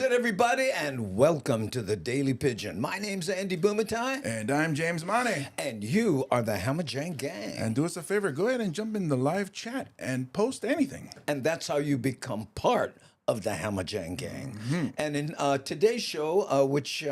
it, everybody, and welcome to the Daily Pidgin. My name's Andy Bumatai. And I'm James Mane. And you are the Hamajang Gang. And do us a favor, go ahead and jump in the live chat and post anything. And that's how you become part of the Hamajang Gang. Mm-hmm. And in today's show, which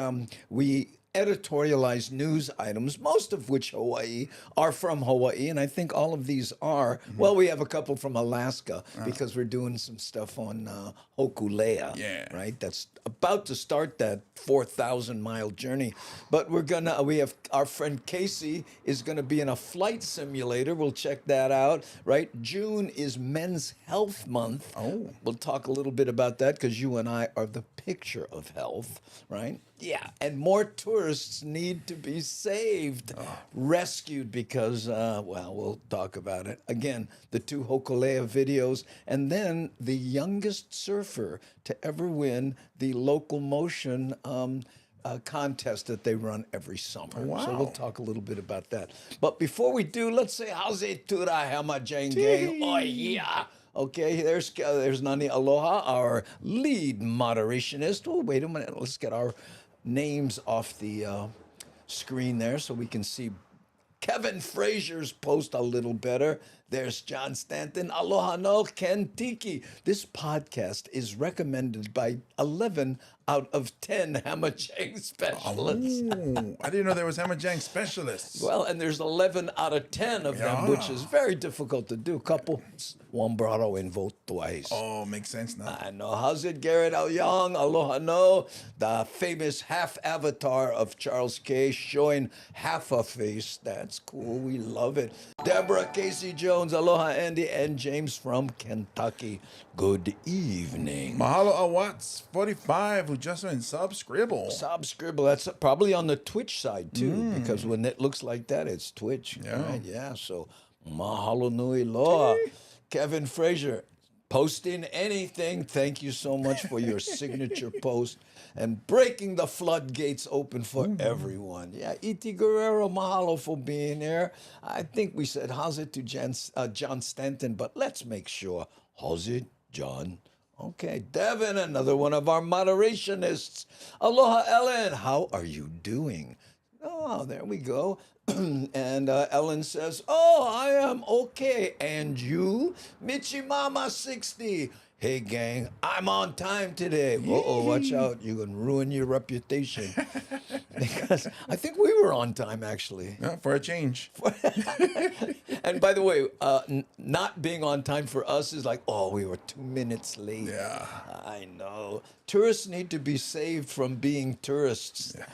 we editorialize news items, most of which Hawaii are from Hawaii, and I think all of these are. Mm-hmm. Well, we have a couple from Alaska because we're doing some stuff on Hōkūleʻa, right? That's about to start that 4,000-mile journey. But we have our friend Casey is gonna be in a flight simulator. We'll check that out, right? June is Men's Health Month. Oh, we'll talk a little bit about that because you and I are the picture of health, right? Yeah, and more tourists need to be saved, rescued because, well, we'll talk about it. Again, the 2 Hōkūleʻa videos, and then the youngest surfer to ever win the local motion contest that they run every summer. Wow. So we'll talk a little bit about that. But before we do, let's say, how's it to the Hamajang Gang? Oh, yeah. Okay, there's Nani Aloha, our lead moderationist. Oh, wait a minute. Let's get our names off the screen there so we can see Kevin Frazier's post a little better. There's John Stanton. Aloha no Ken Tiki. This podcast is recommended by 11 out of 10 Hamajang specialists. Oh, I didn't know there was Hamajang specialists. Well, and there's 11 out of 10 of them, which is very difficult to do. Couple, one brother and vote twice. Oh, makes sense now. I know. How's it, Garrett Al Young? Aloha no. The famous half avatar of Charles K. showing half a face. That's cool. We love it. Deborah Casey Jones. Aloha, Andy, and James from Kentucky. Good evening. Mahalo a Watts 45 who just went Subscribble. Subscribble. That's probably on the Twitch side too, because when it looks like that, it's Twitch. Yeah. Right? Yeah. So mahalo nui loa. Kevin Frazier. Posting anything. Thank you so much for your signature post and breaking the floodgates open for everyone. Yeah, E.T. Guerrero, mahalo for being here. I think we said how's it to John Stanton, but let's make sure. How's it, John? Okay, Devin, another one of our moderationists. Aloha, Ellen. How are you doing? Oh, there we go. And Ellen says, oh, I am okay. And you? Michimama 60. Hey, gang, I'm on time today. Uh-oh, watch out. You're going to ruin your reputation. Because I think we were on time, actually. Yeah, for a change. And by the way, not being on time for us is like, oh, we were 2 minutes late. Yeah. I know. Tourists need to be saved from being tourists. Yeah.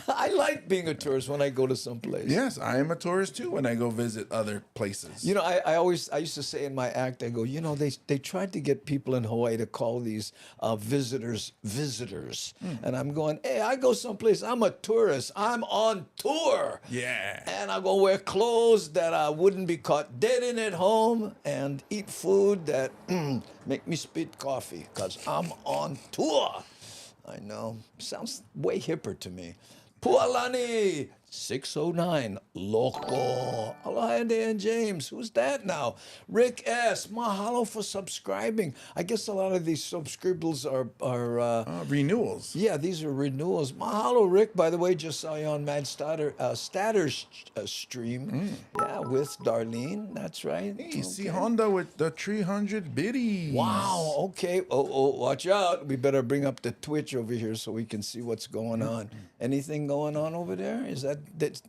I like being a tourist when I go to some place. Yes, I am a tourist too when I go visit other places. You know, I used to say in my act, I go, you know, they tried to get people in Hawaii to call these visitors. And I'm going, hey, I go someplace, I'm a tourist. I'm on tour. Yeah. And I'm going to wear clothes that wouldn't be caught dead in at home and eat food that make me spit coffee because I'm on tour. I know. Sounds way hipper to me. Pualani 609 Loco. Aloha, Andy and James. Who's that now? Rick S. Mahalo for subscribing. I guess a lot of these subscribbles are renewals. Yeah, these are renewals. Mahalo, Rick. By the way, just saw you on Mad Statter's stream. Yeah, with Darlene. That's right. Hey, okay. See Honda with the 300 biddies. Wow. Okay. Oh, watch out. We better bring up the Twitch over here so we can see what's going on. Anything going on over there? Is that's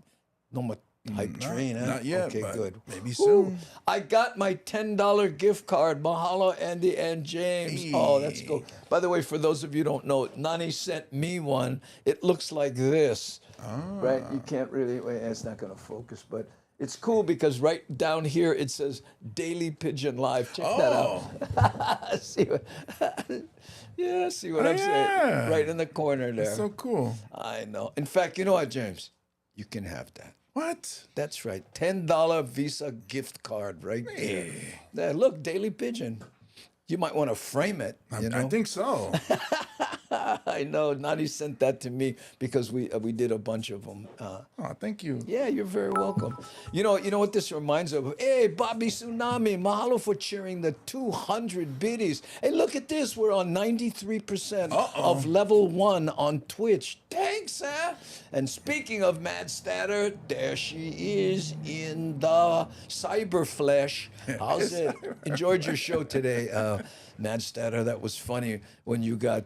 no more hype train, huh? Not yet. Okay, but good. Maybe soon. I got my $10 gift card. Mahalo, Andy and James. Hey. Oh, that's cool. By the way, for those of you who don't know, Nani sent me one. It looks like this. Right? You can't really, wait, it's not going to focus, but it's cool because right down here it says Daily Pidgin Live. Check that out. See what I'm saying? Right in the corner there. That's so cool. I know. In fact, you know what, James? You can have that. What? That's right. $10 Visa gift card right there. There, look, Daily Pigeon. You might want to frame it. I think so. I know. Nani sent that to me because we did a bunch of them. Oh, thank you. Yeah, you're very welcome. You know what this reminds of? Hey, Bobby Tsunami, mahalo for cheering the 200 biddies. Hey, look at this. We're on 93% of level 1 on Twitch. Thanks, huh? And speaking of Mad Statter, there she is in the cyber flesh. How's it? Enjoyed your show today, Mad Statter. That was funny when you got,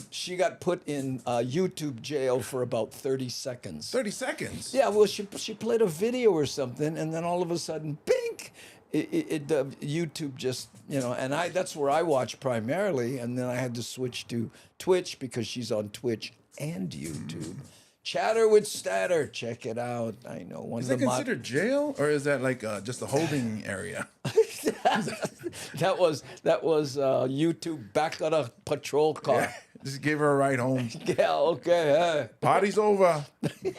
she got put in YouTube jail for about 30 seconds. 30 seconds. Yeah, well, she played a video or something, and then all of a sudden, bink! YouTube just, and that's where I watch primarily, and then I had to switch to Twitch because she's on Twitch and YouTube. Chatter with Statter, check it out. I know one Is of that the considered jail, or is that like just a holding area? that was YouTube back on a patrol car. Yeah, just give her a ride home. Yeah, okay. Party's over.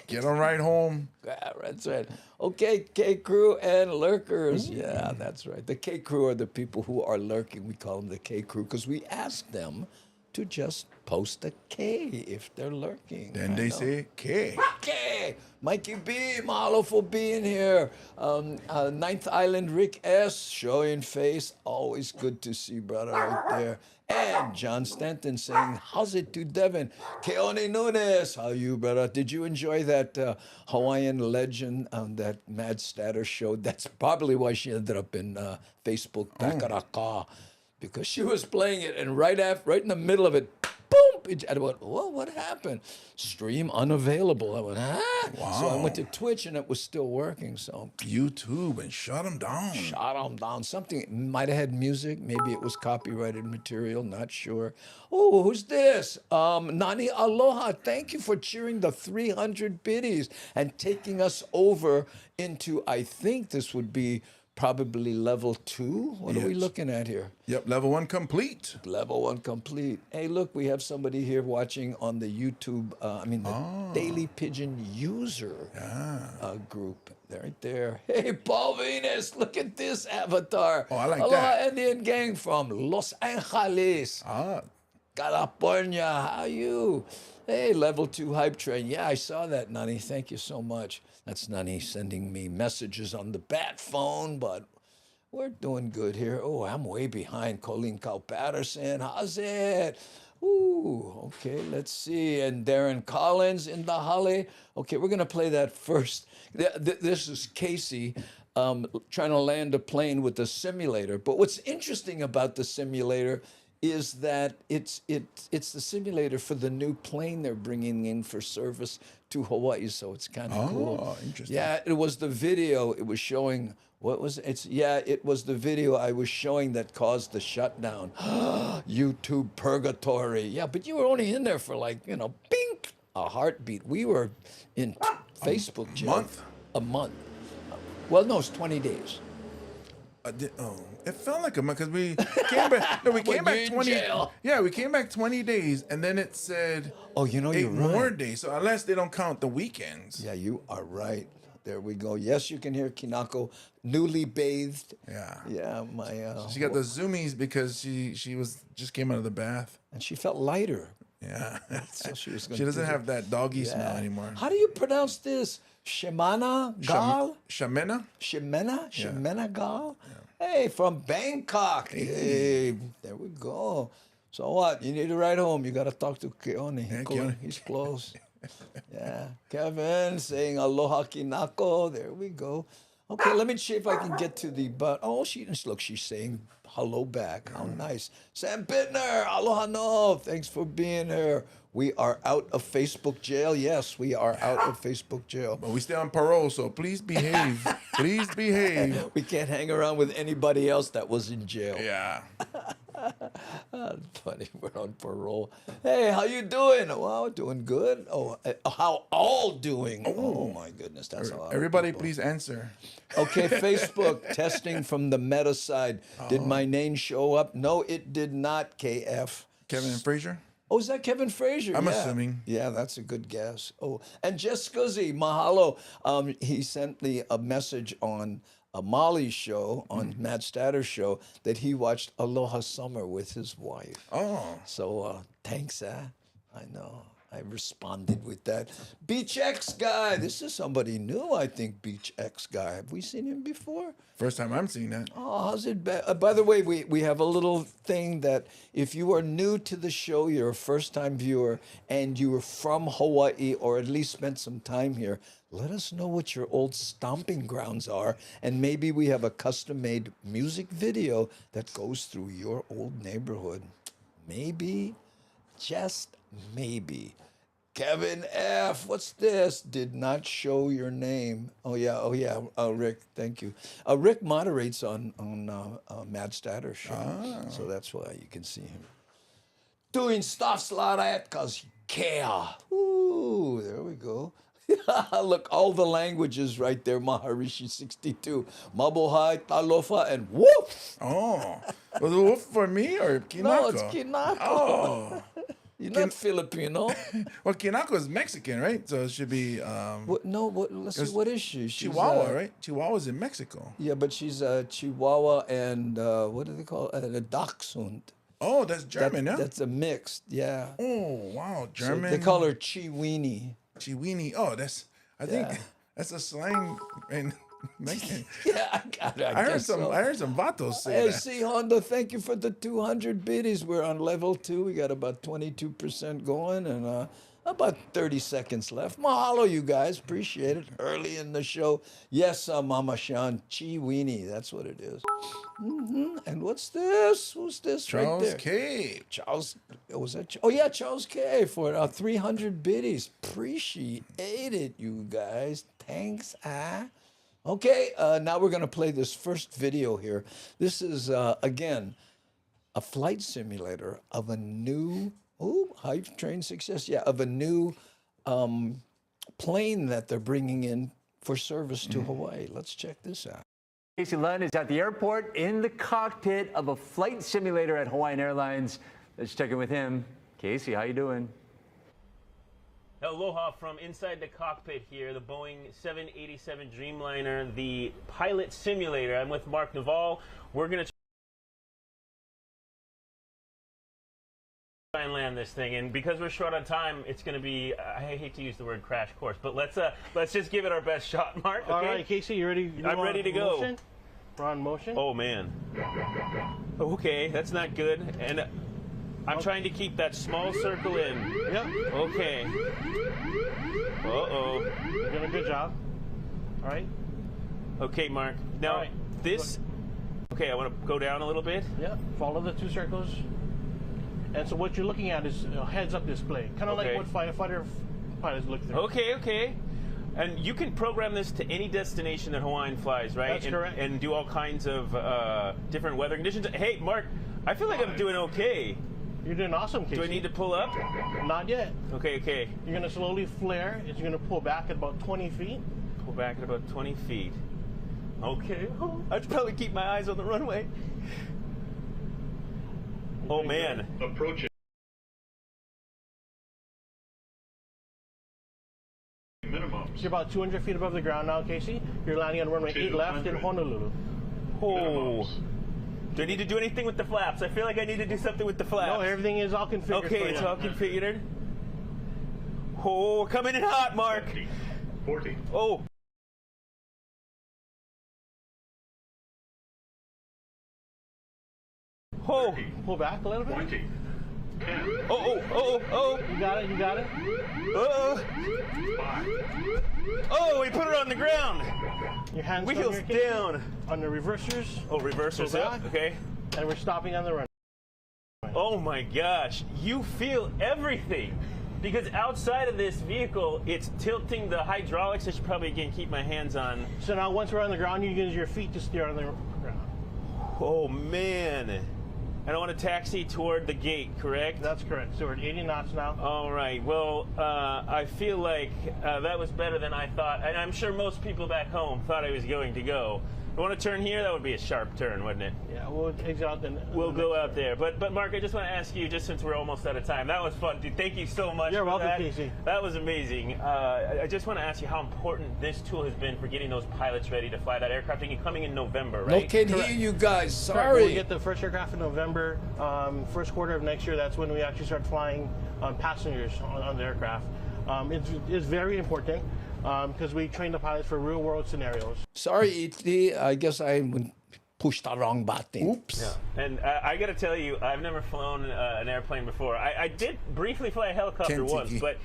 Get a ride home. Yeah, that's right. Okay, K Crew and lurkers. Yeah, that's right. The K Crew are the people who are lurking. We call them the K Crew because we ask them to just post a K if they're lurking. Then they say K. K. Mikey B, mahalo for being here. Ninth Island Rick S, showing face. Always good to see brother right there. And John Stanton saying, how's it to Devin? Keone Nunes, how you, brother? Did you enjoy that Hawaiian legend that Mad Statter showed? That's probably why she ended up in Facebook Pakaraka, because she was playing it, and right in the middle of it, boom! I went, whoa, what happened? Stream unavailable. I went, huh? Wow. So I went to Twitch, and it was still working. So YouTube and shut them down. shot them down. Something might have had music. Maybe it was copyrighted material. Not sure. Oh, who's this? Nani Aloha. Thank you for cheering the 300 biddies and taking us over into, I think this would be probably level 2. What are we looking at here? Yep, level 1 complete. Level 1 complete. Hey, look, we have somebody here watching on the YouTube, the Daily Pidgin user group. Right there. Hey, Paul Venus, look at this avatar. Oh, I like Aloha that. Indian gang from Los Angeles, California. How are you? Hey, level 2 hype train. Yeah, I saw that, Nani. Thank you so much. That's Nani sending me messages on the bat phone, but we're doing good here. Oh, I'm way behind. Colleen Cow Patterson. How's it? Ooh, okay, let's see. And Darren Collins in the holly. Okay, we're going to play that first. This is Casey trying to land a plane with a simulator. But what's interesting about the simulator is that it's the simulator for the new plane they're bringing in for service to Hawaii. So it's kind of cool. Oh, interesting. Yeah, it was the video. It was showing. What was it? It was the video I was showing that caused the shutdown. YouTube purgatory. Yeah, but you were only in there for bink, a heartbeat. We were in Facebook jail. A month. Well, no, it's 20 days. It felt like a month because we came back. No, we came back 20. Jail. Yeah, we came back 20 days, and then it said, oh, you're 8 right. more days. So unless they don't count the weekends. Yeah, you are right. There we go. Yes, you can hear Kinako newly bathed. Yeah. Yeah, my. She got the zoomies because she just came out of the bath. And she felt lighter. Yeah. So she was. She doesn't have that doggy smell anymore. How do you pronounce this? Shimana Gal? Shamena? Shimena? Shimena Gal? Yeah. Hey, from Bangkok. Hey, there we go. So what? You need to ride home. You got to talk to Keone. Keone. He's close. Yeah. Kevin saying aloha kinako. There we go. Okay, let me see if I can get to the but. Oh, she's saying hello back. How nice. Sam Bittner, aloha no. Thanks for being here. We are out of Facebook jail. Yes, we are out of Facebook jail. But we stay on parole, so please behave. Please behave. We can't hang around with anybody else that was in jail. Yeah. Funny, we're on parole. Hey, how you doing? Well, doing good. Oh, how all doing? Oh my goodness, that's a lot. Everybody, please answer. Okay, Facebook testing from the meta side. Did my name show up? No, it did not. KF. Kevin and Frazier? Oh, is that Kevin Frazier? I'm assuming. Yeah, that's a good guess. Oh, and Jessica Z, mahalo. He sent me a message on Molly's show, on Matt Statter's show, that he watched Aloha Summer with his wife. Oh. So thanks, I know. I responded with that. Beach X guy. This is somebody new, I think, Beach X guy. Have we seen him before? First time I'm seeing that. Oh, how's it? By the way, we have a little thing that if you are new to the show, you're a first-time viewer, and you are from Hawaii or at least spent some time here, let us know what your old stomping grounds are, and maybe we have a custom-made music video that goes through your old neighborhood. Maybe, just maybe. Kevin F., what's this? Did not show your name. Oh yeah. Rick, thank you. Rick moderates on Mad Statter show, so that's why you can see him doing stuff like that because he care. Ooh, there we go. Look, all the languages right there. Maharishi 62, Mabuhay, Talofa, and woof. Oh, was it woof for me or Kinako? No, it's Kinako. Oh. You're not Filipino. Well, Kinako is Mexican, right? So it should be. What? No, let's see. What is she? She's, Chihuahua, right? Chihuahua's in Mexico. Yeah, but she's a Chihuahua and what do they call it? A Dachshund. Oh, that's German, huh? That's a mixed, yeah. Oh, wow, German. So they call her Chiweenie. Chiweenie. Oh, I think that's a slang in Mexican. Yeah, I got it. I heard some vatos say Hey, that. see, Honda, thank you for the 200 biddies. We're on level 2. We got about 22% going and about 30 seconds left. Mahalo, you guys. Appreciate it. Early in the show. Yes, Mama Sean, Chiweenie. That's what it is. And what's this? Who's this Charles right there? K. Charles, was that? Oh yeah, Charles K. for 300 biddies. Appreciate it, you guys. Thanks. Okay, now we're gonna play this first video here. This is again a flight simulator of a new Hive Train Success. Yeah, of a new plane that they're bringing in for service to Hawaii. Let's check this out. Casey Lunn is at the airport in the cockpit of a flight simulator at Hawaiian Airlines. Let's check in with him. Casey, how you doing? Aloha from inside the cockpit here, the Boeing 787 Dreamliner, the pilot simulator. I'm with Mark Naval. We're going to try and land this thing, and because we're short on time, it's going to be, I hate to use the word crash course, but let's just give it our best shot, Mark. Okay? All right, Casey, you ready? I'm ready to go. Motion? We're on motion. Oh man. Okay, that's not good. And I'm trying to keep that small circle in. Yep. Okay. Uh-oh. You're doing a good job. All right. Okay, Mark. Now, All right. this... Okay, I want to go down a little bit. Yep. Follow the 2 circles. And so what you're looking at is a heads-up display. Kind of Okay. like what firefighter pilots look through. Okay. And you can program this to any destination that Hawaiian flies, right? That's correct. And do all kinds of different weather conditions. Hey, Mark, I feel like I'm doing okay. You're doing awesome, Casey. Do I need to pull up? Not yet. Okay. You're going to slowly flare. You're going to pull back at about 20 feet. Pull back at about 20 feet. Okay. I should probably keep my eyes on the runway. Oh, man. Approaching. Minimum. You're about 200 feet above the ground now, Casey. You're landing on runway 8 left in Honolulu. Oh. Do I need to do anything with the flaps? I feel like I need to do something with the flaps. No, everything is all configured. Okay, for it's you. all configured. Oh, we're coming in hot, Mark. 40. Oh. Oh. Pull back a little bit. 20. 10. Oh. You got it. Oh. 5. Oh, we put her on the ground. Your hands Wheels here, Casey, down. on the reversers. Oh, reversers Pull up. back. Okay. And we're stopping on the run. Oh my gosh, you feel everything. Because outside of this vehicle, it's tilting the hydraulics. I should probably, again, keep my hands on. So now once we're on the ground, you use your feet to steer on the ground. Oh man. I don't want to taxi toward the gate, correct? That's correct. So we're at 80 knots now. All right. Well, I feel like that was better than I thought. And I'm sure most people back home thought I was going to go. You want to turn here? That would be a sharp turn, wouldn't it? Yeah, we'll exit out then. We'll go out there. But Mark, I just want to ask you, just since we're almost out of time, that was fun. Dude, thank you so much. You're for welcome, that. Casey. That was amazing. I just want to ask you how important this tool has been for getting those pilots ready to fly that aircraft. And you're coming in November, No right? can Correct. hear you guys. Correct. Sorry. We'll get the first aircraft in November, first quarter of next year. That's when we actually start flying passengers on the aircraft. It's very important because we train the pilots for real-world scenarios. Sorry, E.T., I guess I pushed the wrong button. Oops. Yeah. And I got to tell you, I've never flown an airplane before. I did briefly fly a helicopter once, but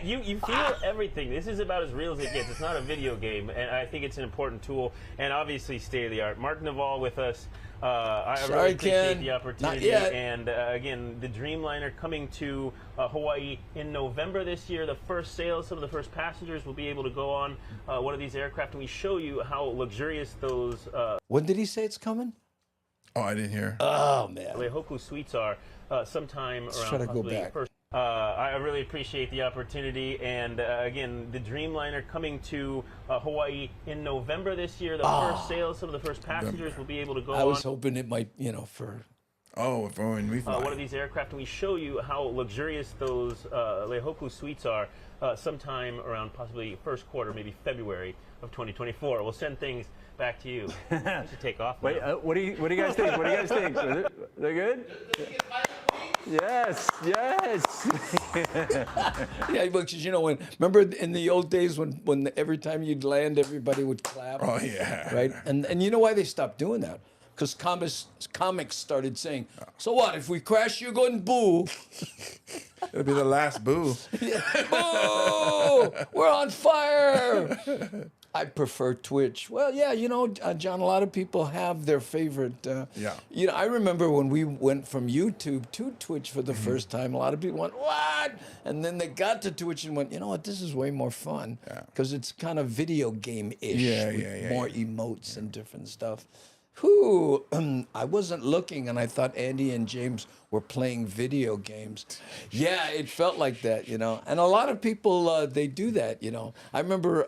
you feel everything. This is about as real as it gets. It's not a video game, and I think it's an important tool, and obviously state of the art. Mark Naval with us. I really appreciate the opportunity. And again, the Dreamliner coming to Hawaii in November this year. The first sales, some of the first passengers will be able to go on one of these aircraft, and we show you how luxurious those. When did he say it's coming? Oh, I didn't hear. Oh, man. Hōkūleʻa suites are sometime Let's around try to go possibly back. first. I really appreciate the opportunity, and again, the Dreamliner coming to Hawaii in November this year. The first sales, some of the first passengers will be able to go on. I was hoping it might, for... Oh, for when we fly. one of these aircraft, and we show you how luxurious those Hōkūleʻa suites are sometime around possibly first quarter, maybe February of 2024. We'll send things back to you. You should take off. Wait, what do you guys think? What do you guys think? They're good? Yes, yes. Yeah, because remember in the old days when every time you'd land, everybody would clap? Oh, yeah. Right? And you know why they stopped doing that? Because comics started saying, so what, if we crash, you go and boo. It'll be the last boo. Boo! We're on fire! I prefer Twitch. Well, yeah, John, a lot of people have their favorite. I remember when we went from YouTube to Twitch for the first time, a lot of people went, what? And then they got to Twitch and went, you know what, this is way more fun. Because it's kind of video game-ish with more emotes and different stuff. I wasn't looking, and I thought Andy and James were playing video games. Yeah, it felt like that, And a lot of people, they do that, I remember,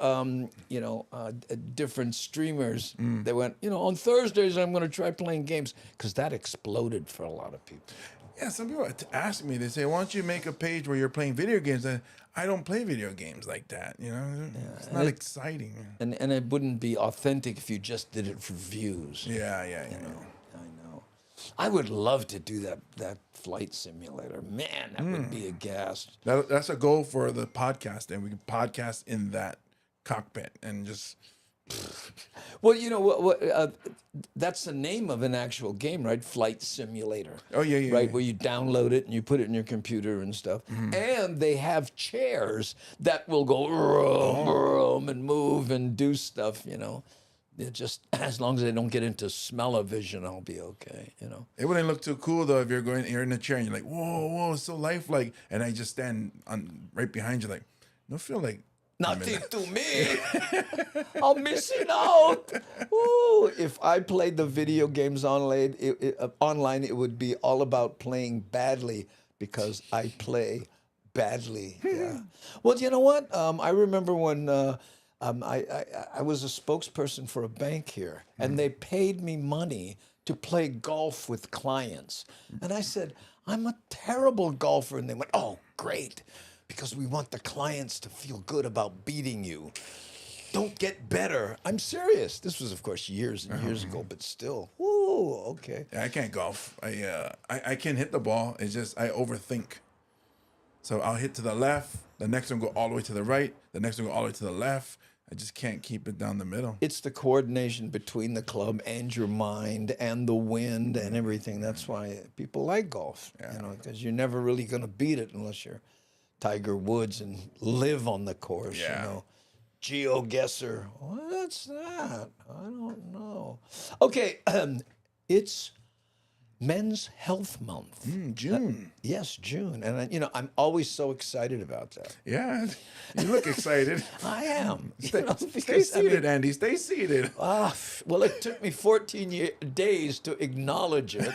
different streamers, they went, on Thursdays I'm going to try playing games, because that exploded for a lot of people. Yeah, some people ask me, they say, why don't you make a page where you're playing video games? And I don't play video games like that, It's not exciting. And it wouldn't be authentic if you just did it for views. Yeah. I know. I would love to do that flight simulator. Man, that would be a gas. That's a goal for the podcast, and we can podcast in that cockpit and just... Well, that's the name of an actual game, right? Flight Simulator. Oh, yeah. Right, yeah. where you download it and you put it in your computer and stuff. And they have chairs that will go vroom and move and do stuff, It just, as long as they don't get into smell-o-vision, I'll be okay, It wouldn't look too cool, though, if you're in a chair and you're like, whoa, it's so lifelike. And I just stand right behind you like, don't feel like... Nothing to me. I'm missing out. Ooh, if I played the video games online, it would be all about playing badly because I play badly. Yeah. Well, you know what? I remember when I was a spokesperson for a bank here, and they paid me money to play golf with clients. And I said, I'm a terrible golfer. And they went, oh, great. Because we want the clients to feel good about beating you. Don't get better. I'm serious. This was, of course, years and years ago, but still. Woo, okay. Yeah, I can't golf. I can hit the ball. It's just I overthink. So I'll hit to the left. The next one go all the way to the right. The next one go all the way to the left. I just can't keep it down the middle. It's the coordination between the club and your mind and the wind and everything. That's why people like golf, because you're never really going to beat it unless you're Tiger Woods and live on the course, GeoGuessr. What's that? I don't know. Okay, it's Men's Health Month. June. Yes, June. And, I'm always so excited about that. Yeah, you look excited. I am. Stay seated, Andy. Stay seated. Well, it took me 14 days to acknowledge it.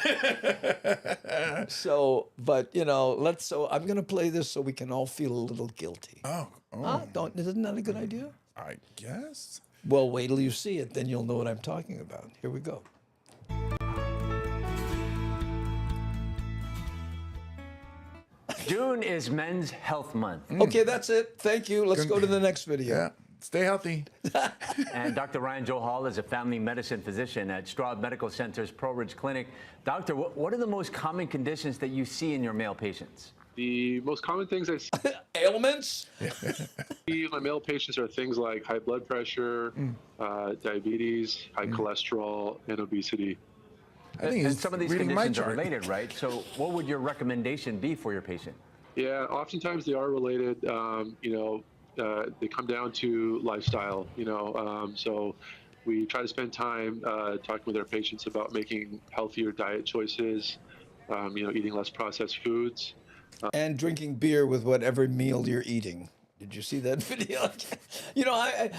So I'm going to play this so we can all feel a little guilty. Isn't that a good idea? I guess. Well, wait till you see it, then you'll know what I'm talking about. Here we go. June is Men's Health Month. Okay, that's it. Thank you. Let's go to the next video. Yeah. Stay healthy. And Dr. Ryan Joe Hall is a family medicine physician at Straub Medical Center's Pro Ridge Clinic. Doctor, what are the most common conditions that you see in your male patients? The most common things I Ailments? see in my male patients are things like high blood pressure, diabetes, high cholesterol, and obesity. I think And he's some of these reading my conditions are chart. related, right? So what would your recommendation be for your patient? Yeah, oftentimes they are related. They come down to lifestyle. So we try to spend time talking with our patients about making healthier diet choices. Eating less processed foods. And drinking beer with whatever meal you're eating. Did you see that video?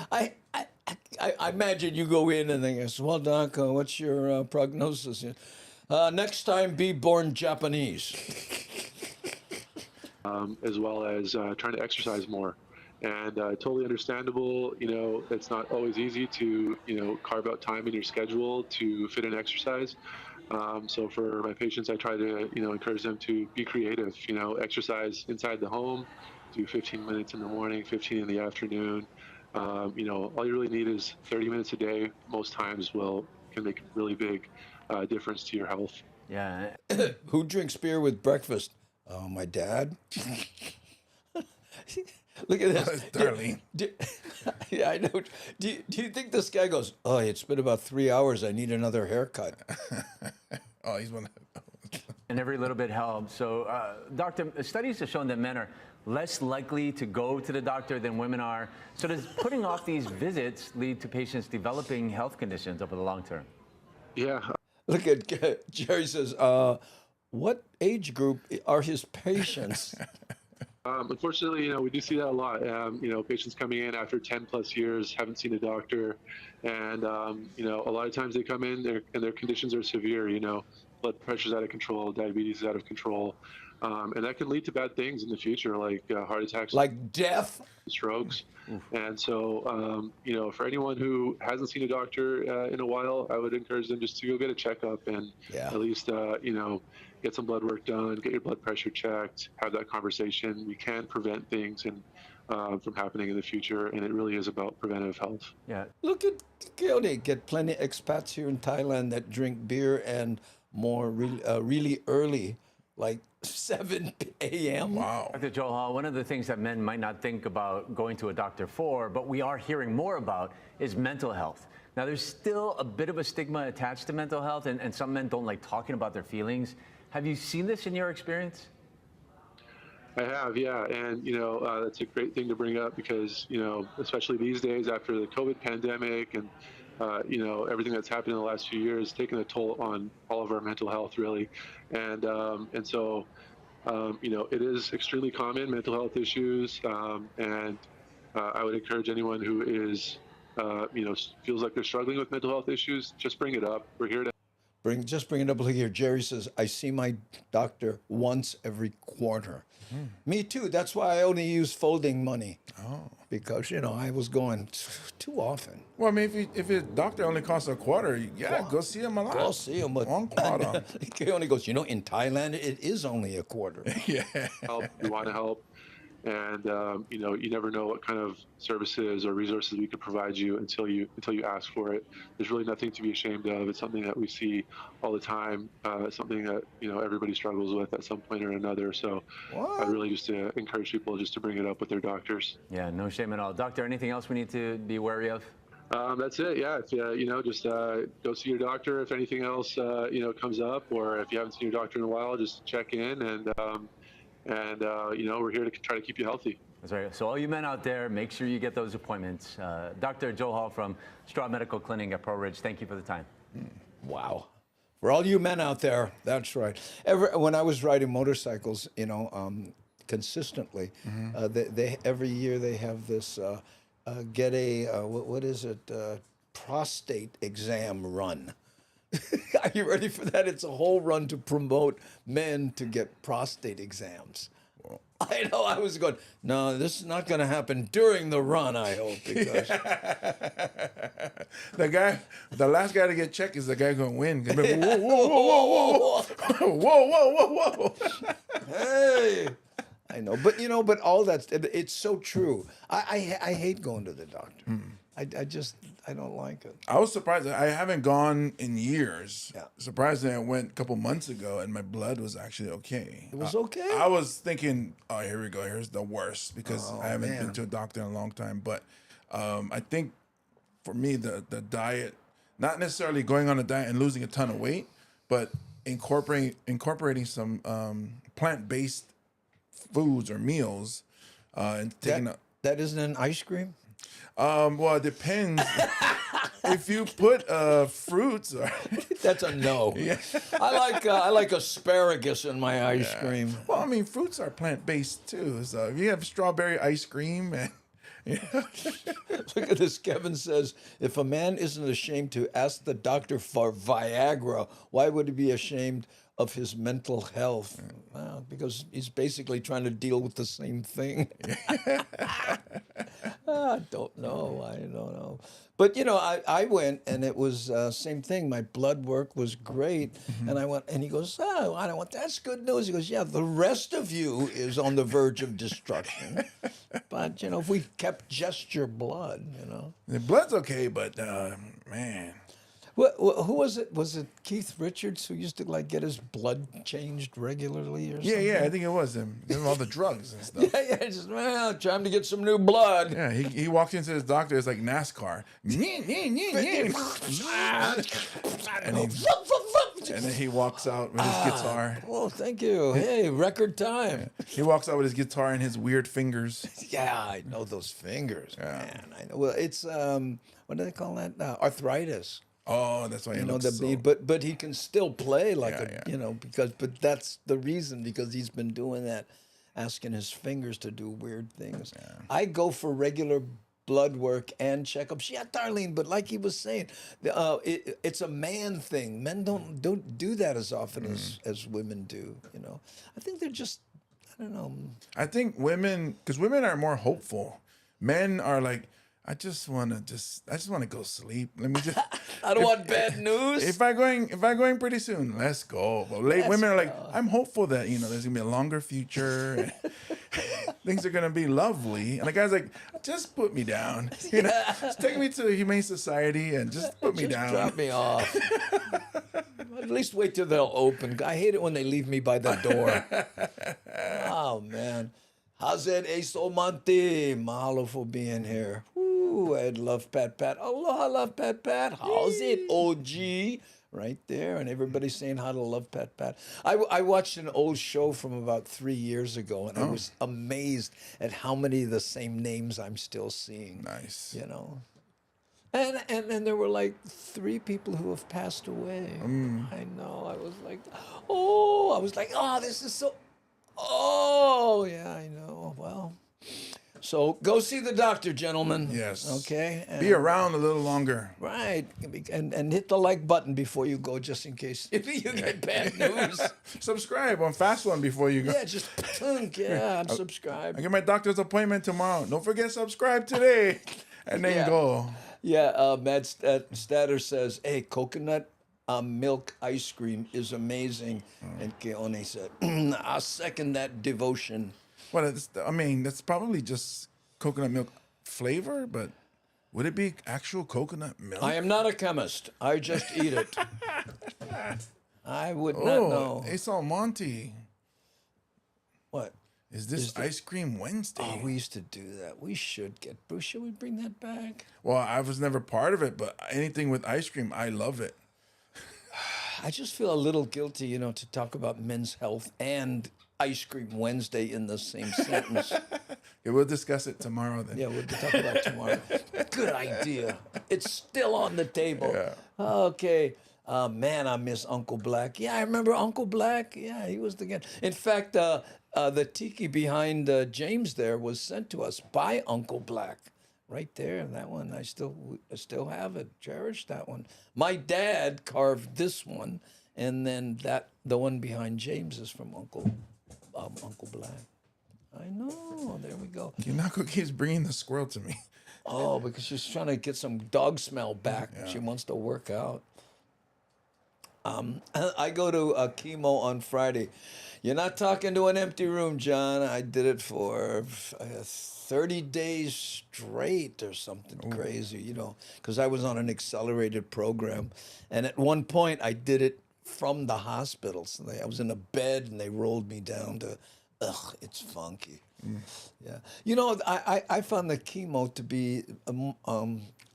I imagine you go in and they go, well, doc, what's your prognosis? Next time, be born Japanese. As well as trying to exercise more. And totally understandable, it's not always easy to, carve out time in your schedule to fit in exercise. So for my patients, I try to, encourage them to be creative, exercise inside the home, do 15 minutes in the morning, 15 in the afternoon. All you really need is 30 minutes a day. Most times can make a really big difference to your health. Yeah. Who drinks beer with breakfast? My dad. Look at this. Darling. Yeah, I know. Do you think this guy goes, oh, it's been about 3 hours. I need another haircut. Oh, he's one. And every little bit helps. So, doctor, studies have shown that men are less likely to go to the doctor than women are. So does putting off these visits lead to patients developing health conditions over the long term? Yeah. Look at Jerry says, what age group are his patients? Unfortunately, we do see that a lot. Patients coming in after 10 plus years, haven't seen a doctor. And, a lot of times they come in and their conditions are severe, blood pressure's out of control, diabetes is out of control. And that can lead to bad things in the future, like heart attacks. Like death? Strokes. And so, for anyone who hasn't seen a doctor in a while, I would encourage them just to go get a checkup and at least, get some blood work done, get your blood pressure checked, have that conversation. We can prevent things from happening in the future, and it really is about preventive health. Yeah. Look at Coyote. Get plenty of expats here in Thailand that drink beer and more really early, like 7 a.m. Wow. Dr. Joel Hall, one of the things that men might not think about going to a doctor for, but we are hearing more about, is mental health. Now, there's still a bit of a stigma attached to mental health, and some men don't like talking about their feelings. Have you seen this in your experience? I have, yeah. And, that's a great thing to bring up because, especially these days after the COVID pandemic and, everything that's happened in the last few years, taken a toll on all of our mental health, really. And so, it is extremely common, mental health issues. And I would encourage anyone who is, feels like they're struggling with mental health issues, just bring it up. We're here to Just bring it up. Look here. Jerry says, I see my doctor once every quarter. Me too. That's why I only use folding money. Oh. Because, I was going too often. Well, I mean, if your doctor only costs a quarter, go see him a lot. Go see him. But One quarter. he only goes, in Thailand, it is only a quarter. Yeah. help. We want to help. And, you never know what kind of services or resources we could provide you until you ask for it. There's really nothing to be ashamed of. It's something that we see all the time. Something that, everybody struggles with at some point or another. So I really just encourage people just to bring it up with their doctors. Yeah, no shame at all. Doctor, anything else we need to be wary of? That's it. Yeah. If just go see your doctor. If anything else, comes up, or if you haven't seen your doctor in a while, just check in and we're here to try to keep you healthy. That's right. So all you men out there, make sure you get those appointments. Dr. Joel Hall from Straub Medical Clinic at Pro Ridge, thank you for the time. Wow. For all you men out there, that's right. When I was riding motorcycles, consistently, they every year they have this get a, what is it, prostate exam run. Are you ready for that? It's a whole run to promote men to get prostate exams. I know. I was going, no, this is not going to happen during the run, I hope. Because the last guy to get checked is the guy going to win. Whoa, whoa, whoa, whoa, whoa. Whoa, whoa, whoa, whoa. Hey. I know. But all that's, it's so true. I hate going to the doctor. I don't like it. I was surprised. I haven't gone in years. Yeah. Surprisingly, I went a couple months ago, and my blood was actually okay. It was okay? I was thinking, oh, here we go. Here's the worst because Oh, I haven't man. been to a doctor in a long time. But I think for me, the diet, not necessarily going on a diet and losing a ton of weight, but incorporating some plant-based foods or meals, and taking That isn't an ice cream? well, it depends. If you put fruits, or That's a no. I like asparagus in my ice cream. well, I mean, fruits are plant based too. So if you have strawberry ice cream, and Look at this. Kevin says, if a man isn't ashamed to ask the doctor for Viagra, why would he be ashamed of his mental health? Well, because he's basically trying to deal with the same thing. I don't know. But, I went and it was same thing. My blood work was great. And I went, and he goes, oh, I don't want, that's good news. He goes, yeah, the rest of you is on the verge of destruction. But, if we kept just your blood, the blood's okay. But man, Who was it? Was it Keith Richards who used to get his blood changed regularly or something? yeah, I think it was him. Give him all the drugs and stuff. Yeah, just time to get some new blood. Yeah, he walked into his doctor. It's like NASCAR. And then he walks out with his guitar. Oh, thank you. Hey, record time. He walks out with his guitar and his weird fingers. Yeah, I know those fingers, man. I know. Well, it's what do they call that? Arthritis. Oh, that's why he looks so... But he can still play Yeah. but that's the reason, because he's been doing that, asking his fingers to do weird things. Yeah. I go for regular blood work and checkups. Yeah, Darlene, but like he was saying, it's a man thing. Men don't do that as often as women do. I think they're just, I don't know. I think women, because women are more hopeful. Men are like, I just want to go sleep. Let me just. I don't want bad news. If I'm going pretty soon, let's go. But women are like, I'm hopeful that there's gonna be a longer future. And things are gonna be lovely. And the guy's like, just put me down. Just take me to the Humane Society and just put me down. Drop me off. At least wait till they'll open. I hate it when they leave me by the door. Oh man. How's it, Ace Monte? Mahalo for being here. Ooh, I'd love Pat. Aloha, love Pat. How's it, OG? Right there, and everybody's saying how to love Pat. I watched an old show from about 3 years ago, and I was amazed at how many of the same names I'm still seeing. Nice. And there were like 3 people who have passed away. I know. I was like, oh, this is so. Oh, yeah, I know. Well, so go see the doctor, gentlemen. Yes. Okay. Be around a little longer. Right. And hit the like button before you go, just in case you get bad news. Subscribe on Fast One before you go. Yeah, just thunk. Yeah, I'm subscribed. I get my doctor's appointment tomorrow. Don't forget subscribe today. And then go. Yeah, Matt Statter says, hey, coconut milk ice cream is amazing. And Keone said, I second that devotion. Well, that's probably just coconut milk flavor, but would it be actual coconut milk? I am not a chemist. I just eat it. I would not know. Ace Monte. What? Is this Ice Cream Wednesday? Oh, we used to do that. We should Bruce, should we bring that back? Well, I was never part of it, but anything with ice cream, I love it. I just feel a little guilty, to talk about men's health and Ice Cream Wednesday in the same sentence. Yeah, we'll discuss it tomorrow then. Yeah, we'll talk about it tomorrow. Good idea. It's still on the table. Yeah. Okay. Man, I miss Uncle Black. Yeah, I remember Uncle Black. Yeah, he was the guy. In fact, the tiki behind James there was sent to us by Uncle Black. Right there, that one. I still have it. Cherish that one. My dad carved this one, and then the one behind James is from Uncle Black. I know. There we go. Kinako keeps bringing the squirrel to me. Oh, because she's trying to get some dog smell back. Yeah. She wants to work out. I go to chemo on Friday. You're not talking to an empty room, John. I did it for 30 days straight or something crazy, you know, because I was on an accelerated program. And at one point, I did it from the hospital. So I was in a bed and they rolled me down to, it's funky. Yeah. You know, I found the chemo to be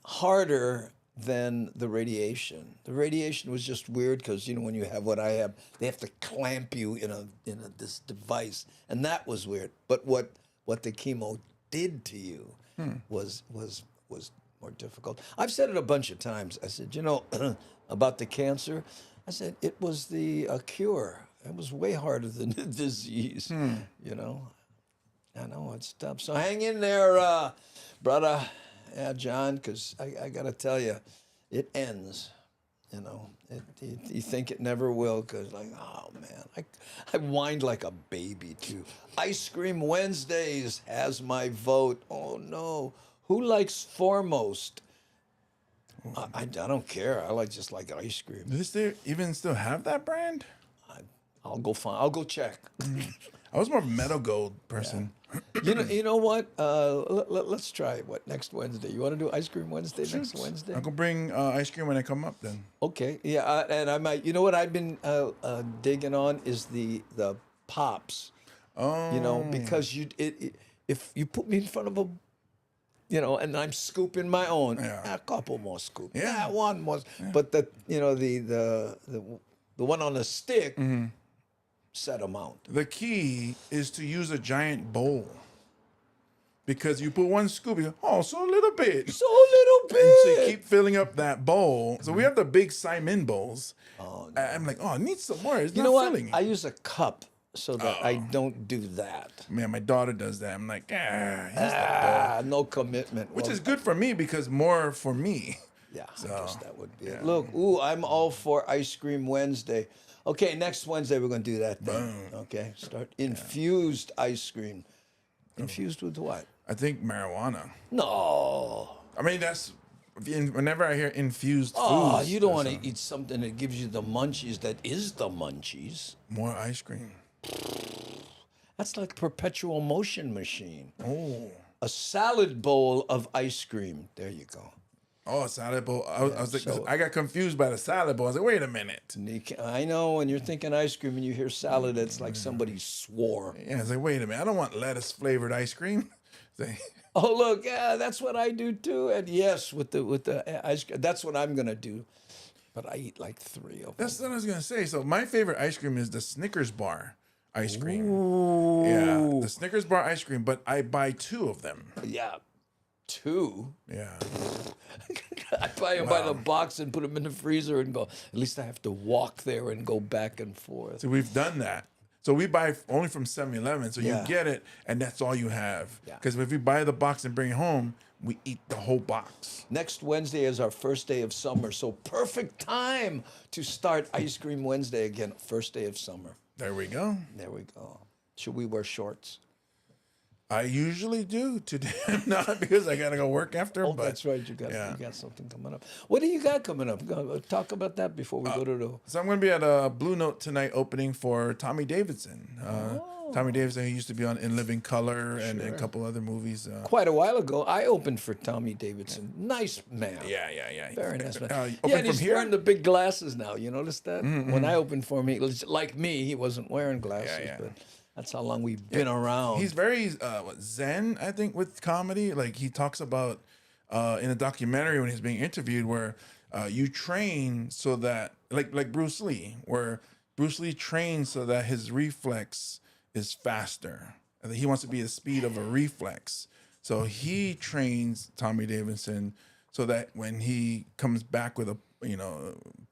harder than the radiation. The radiation was just weird because, you know, when you have what I have, they have to clamp you in this device, and that was weird. But what the chemo did to you was more difficult. I've said it a bunch of times. I said, you know, about the cancer, I said it was the cure. It was way harder than the disease, you know. I know, it's tough. So hang in there, brother. Yeah, John, because I got to tell you, it ends, you know. You think it never will because, like, oh, man. I whined like a baby, too. Ice Cream Wednesdays has my vote. Oh, no. Who likes Foremost? I don't care. I just like ice cream. Does they even still have that brand? I'll go find. I'll go check. I was more of a Meadow Gold person. You know what? Let's try it. What, next Wednesday? You want to do Ice Cream Wednesday next Wednesday? I can bring ice cream when I come up then. Okay. Yeah, and I might. You know what I've been digging on is the pops. Oh. You know, because if you put me in front of a, you know, and I'm scooping my own, a couple more scoops. Yeah, one more. Yeah. But the one on the stick. Set amount. The key is to use a giant bowl. Because you put one scoop, you go, oh, so a little bit. So a little bit. And so you keep filling up that bowl. So we have the big Simon bowls. Oh, no. I'm like, oh, I need some more. It's you not know what? filling. I use a cup so that I don't do that. Man, my daughter does that. I'm like, use the bowl. No commitment. Which is good for me because more for me. Yeah, so, I guess that would be it. Look, I'm all for Ice Cream Wednesday. Okay, next Wednesday we're going to do that thing. Okay, start infused ice cream. Infused with what? I think marijuana. No. I mean, that's whenever I hear infused foods. Oh, you don't want to eat something that gives you the munchies. That is the munchies. More ice cream. That's like perpetual motion machine. Oh. A salad bowl of ice cream. There you go. Oh, a salad bowl. I was like, I got confused by the salad bowl. I was like, wait a minute. I know when you're thinking ice cream and you hear salad, it's like somebody swore. Yeah, I was like, wait a minute. I don't want lettuce flavored ice cream. Oh, look, that's what I do too. And yes, with the ice cream, that's what I'm gonna do. But I eat like 3 of them. That's what I was gonna say. So my favorite ice cream is the Snickers bar ice cream. Ooh. Yeah, the Snickers bar ice cream. But I buy 2 of them. Yeah. 2? Yeah. I buy them by the box and put them in the freezer and go, at least I have to walk there and go back and forth. So we've done that. So we buy only from 7-Eleven. So you get it, and that's all you have. Because if we buy the box and bring it home, we eat the whole box. Next Wednesday is our first day of summer. So perfect time to start Ice Cream Wednesday again. First day of summer. There we go. There we go. Should we wear shorts? I usually do. Today I'm not because I gotta go work after. Oh, but that's right. You got something coming up. What do you got coming up? Talk about that before we go to the. So I'm going to be at a Blue Note tonight opening for Tommy Davidson. Tommy Davidson, who used to be on In Living Color and a couple other movies. Quite a while ago, I opened for Tommy Davidson. Nice man. Yeah. Very nice man. And he's wearing the big glasses now. You notice that? When I opened for him, like me, he wasn't wearing glasses. But that's how long we've been around. He's very zen, I think, with comedy. Like he talks about in a documentary when he's being interviewed, where you train so that, like Bruce Lee, where Bruce Lee trains so that his reflex is faster. And he wants to be the speed of a reflex. So he trains Tommy Davidson so that when he comes back with a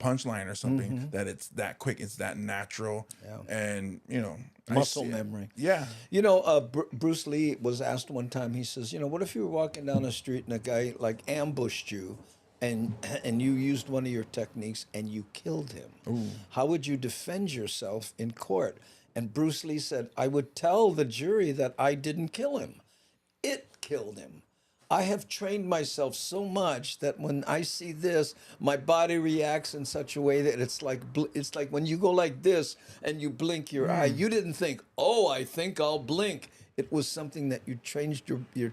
punchline or something, that it's that quick, it's that natural, and muscle memory. Yeah. Bruce Lee was asked one time. He says, what if you were walking down the street and a guy like ambushed you, and you used one of your techniques and you killed him? Ooh. How would you defend yourself in court? And Bruce Lee said, I would tell the jury that I didn't kill him. It killed him. I have trained myself so much that when I see this, my body reacts in such a way that it's like when you go like this and you blink your eye, you didn't think, oh, I think I'll blink. It was something that you trained Yeah.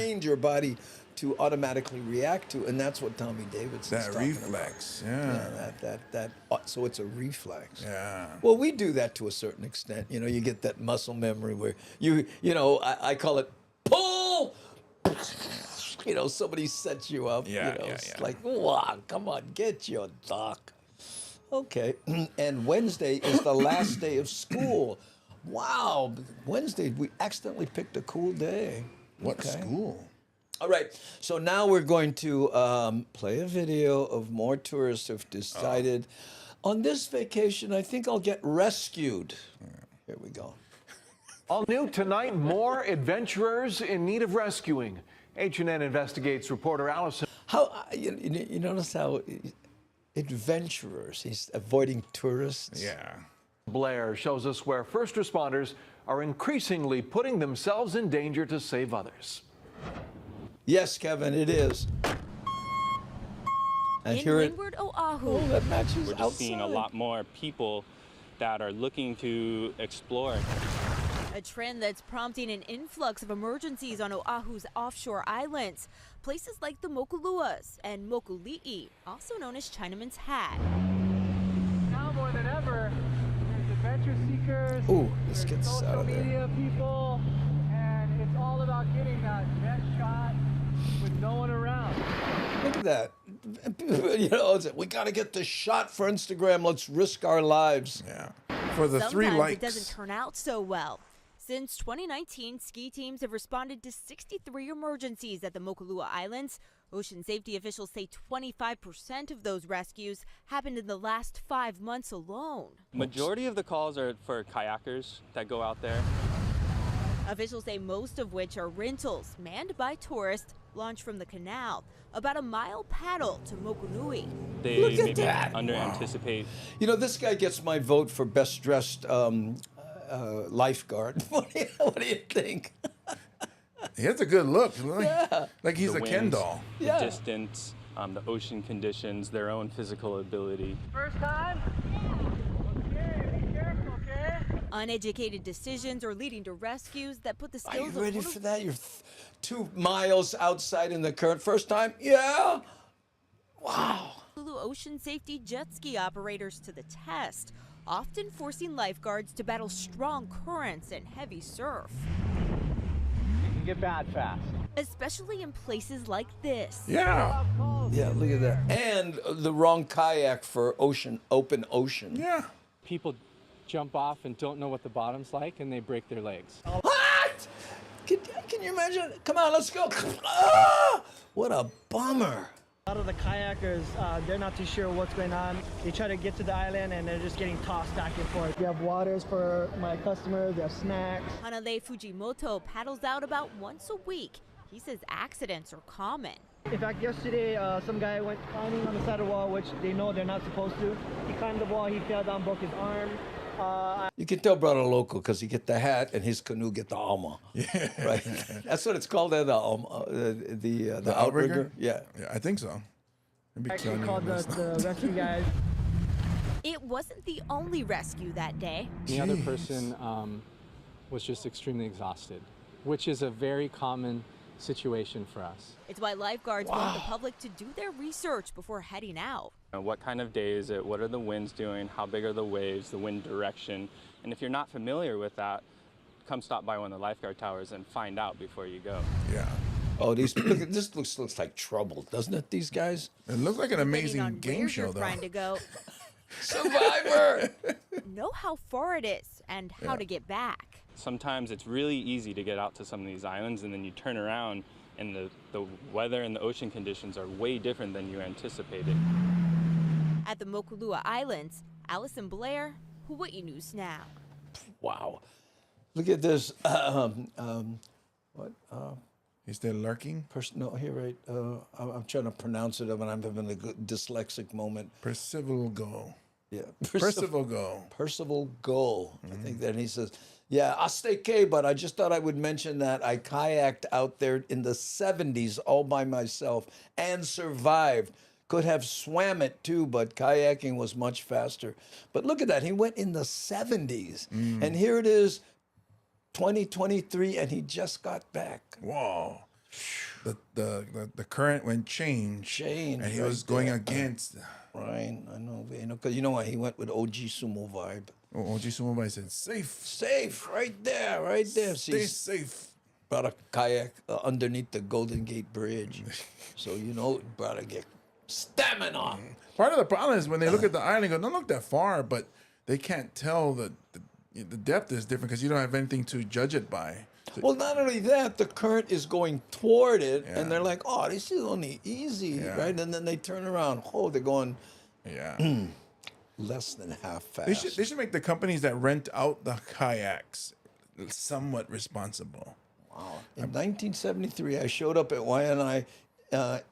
your body to automatically react to, and that's what Tommy Davidson's That talking reflex, about. So it's a reflex. Yeah. Well, we do that to a certain extent. You know, you get that muscle memory where I call it pull. You know, somebody sets you up. Yeah, you know, yeah, it's yeah. like, wow, come on, get your duck. Okay, and Wednesday is the last day of school. Wow, Wednesday, we accidentally picked a cool day. What school? All right, so now we're going to play a video of more tourists who've decided, on this vacation, I think I'll get rescued. Here we go. All new tonight, more adventurers in need of rescuing. H&N investigates reporter Allison. How you notice how adventurers, he's avoiding tourists? Yeah. Blair shows us where first responders are increasingly putting themselves in danger to save others. Yes, Kevin, it is. And In here Windward, Oahu. Oh, that matches We're just outside. seeing a lot more people that are looking to explore. A trend that's prompting an influx of emergencies on Oahu's offshore islands. Places like the Mokuleʻas and Hōkūleʻa, also known as Chinaman's Hat. Now more than ever, there's adventure seekers, Ooh, let's get there's this out social of there. media people, and it's all about getting that best shot with no one around. Look at that. You know, we got to get this shot for Instagram. Let's risk our lives. Yeah. For the 3 Sometimes likes. it doesn't turn out so well. Since 2019, ski teams have responded to 63 emergencies at the Mokuleʻa Islands. Ocean safety officials say 25% of those rescues happened in the last 5 months alone. Majority of the calls are for kayakers that go out there. Officials say most of which are rentals manned by tourists launched from the canal. About a mile paddle to Mokunui. They Look at maybe that. under anticipate. You know, this guy gets my vote for best dressed lifeguard. What do you think? He has a good look. Like he's The a Ken winds, doll. the Yeah. distance, the ocean conditions, their own physical ability. First time? Okay, be careful, okay? Uneducated decisions are leading to rescues that put the Are you skills of ready little for that? You're 2 miles outside in the current. First time? Yeah. Wow. ocean safety jet ski operators to the test, often forcing lifeguards to battle strong currents and heavy surf. It can get bad fast. Especially in places like this. Yeah. Yeah, look at that. And the wrong kayak for open ocean. Yeah. People jump off and don't know what the bottom's like, and they break their legs. What? Can you imagine? Come on, let's go. Ah, what a bummer. A lot of the kayakers, they're not too sure what's going on. They try to get to the island and they're just getting tossed back and forth. We have waters for my customers, we have snacks. Hanale Fujimoto paddles out about once a week. He says accidents are common. In fact, yesterday, some guy went climbing on the side of the wall, which they know they're not supposed to. He climbed the wall, he fell down, broke his arm. You can tell brother local because he get the hat and his canoe get the alma. Yeah. Right. That's what it's called there, the outrigger. Yeah. Yeah, I think so. I actually called the rescue guys. It wasn't the only rescue that day. The other person was just extremely exhausted, which is a very common situation for us. It's why lifeguards want the public to do their research before heading out. What kind of day is it? What are the winds doing? How big are the waves, the wind direction? And if you're not familiar with that, come stop by one of the lifeguard towers and find out before you go. Yeah. Oh, this looks like trouble, doesn't it? These guys. It looks like an Depending amazing on game where show, you're though. trying to go, Survivor. know how far it is and how to get back. Sometimes it's really easy to get out to some of these islands, and then you turn around and the weather and the ocean conditions are way different than you anticipated. At the Mokuleʻa Islands, Allison Blair, Hawaii News Now. Wow. Look at this. He's still lurking? No, here, right. I'm trying to pronounce it, and I'm having a good dyslexic moment. Percival Go. Yeah. Percival Go. Percival Go. I think that he says, yeah, I stay K, but I just thought I would mention that I kayaked out there in the 70s all by myself and survived. Could have swam it too, but kayaking was much faster. But look at that. He went in the 70s. And here it is, 2023, and he just got back. Whoa. The current went change. And he was going against. Right, I know. Because you know what? He went with OG Sumo Vibe. Oh, OG Sumo Vibe said, safe. Safe, right there, right there. Stay safe. Brought a kayak underneath the Golden Gate Bridge. So, you know, brother get stamina. Part of the problem is when they look at the island, go, don't look that far, but they can't tell the depth is different because you don't have anything to judge it by. Well, not only that, the current is going toward it, and they're like, oh, this is only easy, right? And then they turn around, oh, they're going less than half fast. They should make the companies that rent out the kayaks somewhat responsible. Wow. In 1973, I showed up at YNI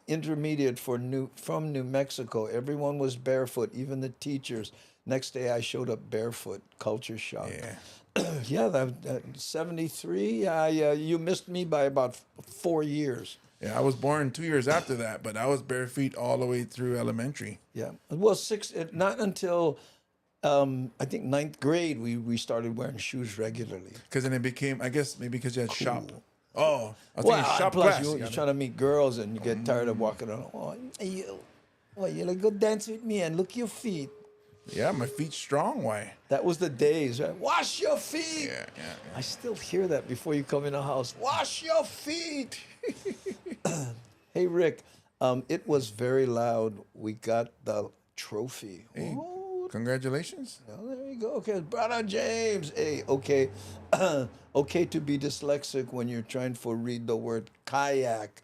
Intermediate from New Mexico. Everyone was barefoot, even the teachers. Next day, I showed up barefoot. Culture shock. Yeah, that 73. Yeah, you missed me by about 4 years. Yeah, I was born 2 years after that, but I was bare feet all the way through elementary. Yeah, well, not until I think 9th grade we started wearing shoes regularly. Because then it became, I guess, maybe because you had shop. Oh, I was well, thinking shop plus class. you're trying to meet girls and you get tired of walking around. You like go dance with me and look your feet. Yeah, my feet strong. Why? That was the days, right? Wash your feet. Yeah. I still hear that before you come in the house. Wash your feet. Hey, Rick, it was very loud. We got the trophy. Hey, congratulations. Oh, there you go. Okay, brother James. Hey, okay. Okay to be dyslexic when you're trying to read the word kayak.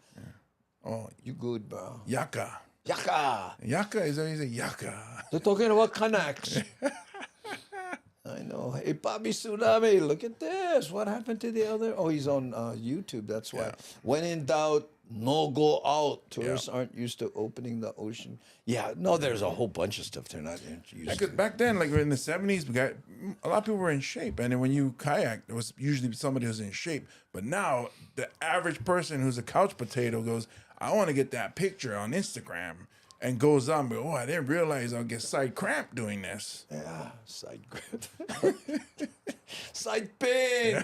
Oh, you good, bro. Yaka. Yaka. Yaka is always a yaka. They're talking about Canucks. I know. Hey, Bobby Tsunami, look at this. What happened to the other? Oh, he's on YouTube. That's why. When in doubt, no go out. Tourists aren't used to opening the ocean. Yeah, no, there's a whole bunch of stuff they're not used to. Back then, like in the 70s, a lot of people were in shape. And then when you kayak, there was usually somebody who's in shape. But now, the average person who's a couch potato goes, I want to get that picture on Instagram. And goes on, but I didn't realize I'll get side cramp doing this. Yeah, side cramp. Side pain.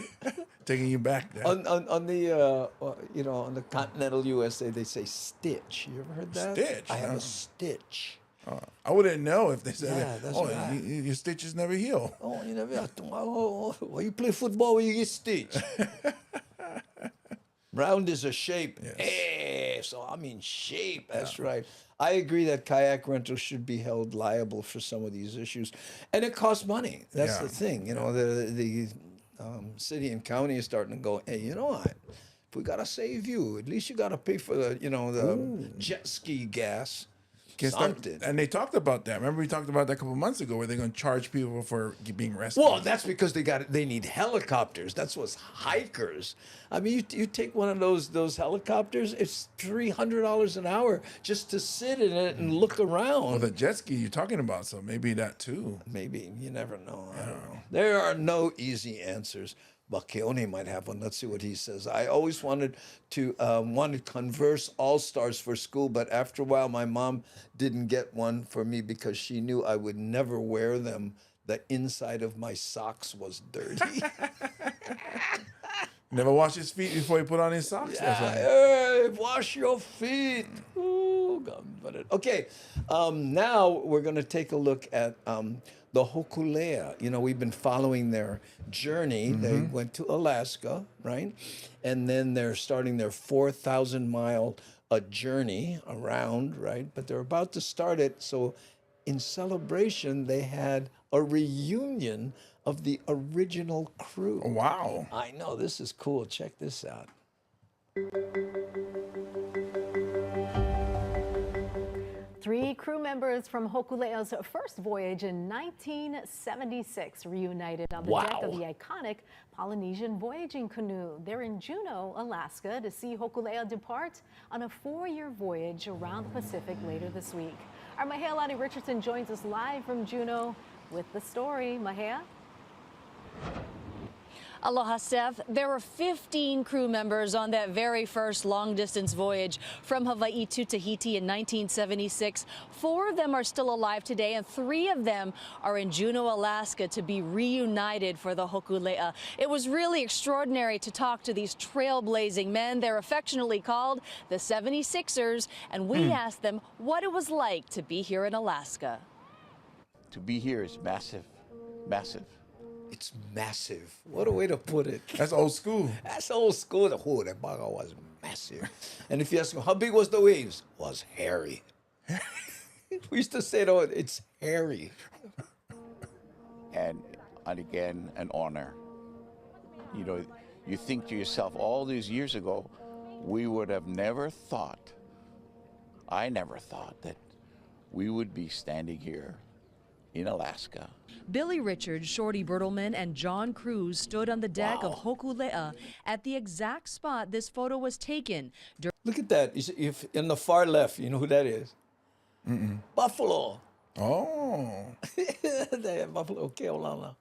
Taking you back there. On the on the continental USA, they say stitch. You ever heard that? Stitch. I have a stitch. I wouldn't know if they said Yeah, that's right. Your stitches never heal. Oh, you never. Well, you play football where you get stitched. Round is a shape. Yes. Hey, so I'm in shape. That's right. I agree that kayak rentals should be held liable for some of these issues, and it costs money. That's the thing. You know, the city and county is starting to go, hey, you know what? If we gotta save you, at least you gotta pay for the jet ski gas. Something. And they talked about that. Remember we talked about that a couple months ago, where they're going to charge people for being rescued. Well, that's because they need helicopters. That's what's hikers. I mean, you take one of those helicopters, it's $300 an hour just to sit in it and look around. Well, the jet ski you're talking about, so maybe that too. Maybe. You never know. I don't know. There are no easy answers. But Keone might have one. Let's see what he says. I always wanted to Converse All-Stars for school, but after a while, my mom didn't get one for me because she knew I would never wear them. The inside of my socks was dirty. Never wash his feet before he put on his socks. Yeah, hey, wash your feet. Ooh, okay, now we're going to take a look at the Hōkūleʻa. You know, we've been following their journey. Mm-hmm. They went to Alaska, right? And then they're starting their 4,000-mile journey around, right? But they're about to start it. So in celebration, they had a reunion of the original crew. Wow. I know, this is cool. Check this out. 3 crew members from Hōkūleʻa's first voyage in 1976 reunited on the deck of the iconic Polynesian voyaging canoe. They're in Juneau, Alaska, to see Hōkūleʻa depart on a 4-year voyage around the Pacific later this week. Our Mahea Lonnie Richardson joins us live from Juneau with the story. Mahea? Aloha, Steph. There were 15 crew members on that very first long-distance voyage from Hawaii to Tahiti in 1976. 4 of them are still alive today, and 3 of them are in Juneau, Alaska, to be reunited for the Hōkūleʻa. It was really extraordinary to talk to these trailblazing men. They're affectionately called the 76ers, and we asked them what it was like to be here in Alaska. To be here is massive, massive. It's massive. What a way to put it. That's old school. That's old school. Oh, that baga was massive. And if you ask me, how big was the waves? Was hairy. We used to say, though, it's hairy. And again, an honor. You know, you think to yourself, all these years ago, we would have never thought, I never thought that we would be standing here in Alaska. Billy Richards, Shorty Bertelman, and John Cruz stood on the deck of Hōkūleʻa at the exact spot this photo was taken. Look at that. If in the far left, you know who that is? Buffalo. Oh. Buffalo, Keolana.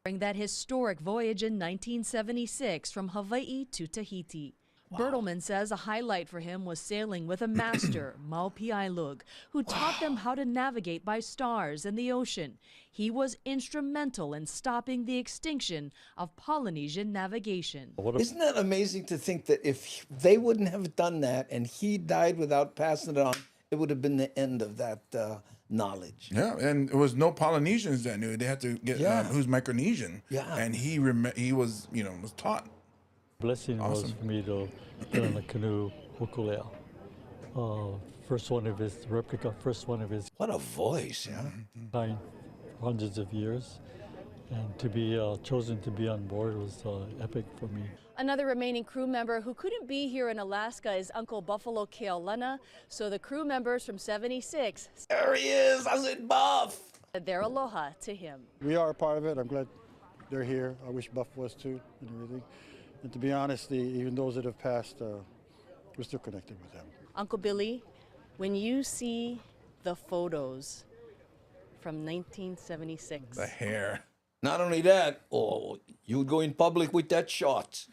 During that historic voyage in 1976 from Hawaii to Tahiti. Bertelman says a highlight for him was sailing with a master, Maupiailug, who taught them how to navigate by stars in the ocean. He was instrumental in stopping the extinction of Polynesian navigation. Isn't that amazing to think that if they wouldn't have done that and he died without passing it on, it would have been the end of that knowledge. Yeah, and it was no Polynesians that knew. They had to get who's Micronesian. Yeah. And he was, was taught. Blessing was for me to get on the canoe, Hōkūleʻa. First one of his, replica, first one of his. What a voice, yeah. Kind, hundreds of years. And to be chosen to be on board was epic for me. Another remaining crew member who couldn't be here in Alaska is Uncle Buffalo Keolana. So the crew members from 76. There he is, I said Buff. Their aloha to him. We are a part of it. I'm glad they're here. I wish Buff was too and everything. And to be honest, even those that have passed, we're still connected with them. Uncle Billy, when you see the photos from 1976. The hair. Not only that, you would go in public with that shot.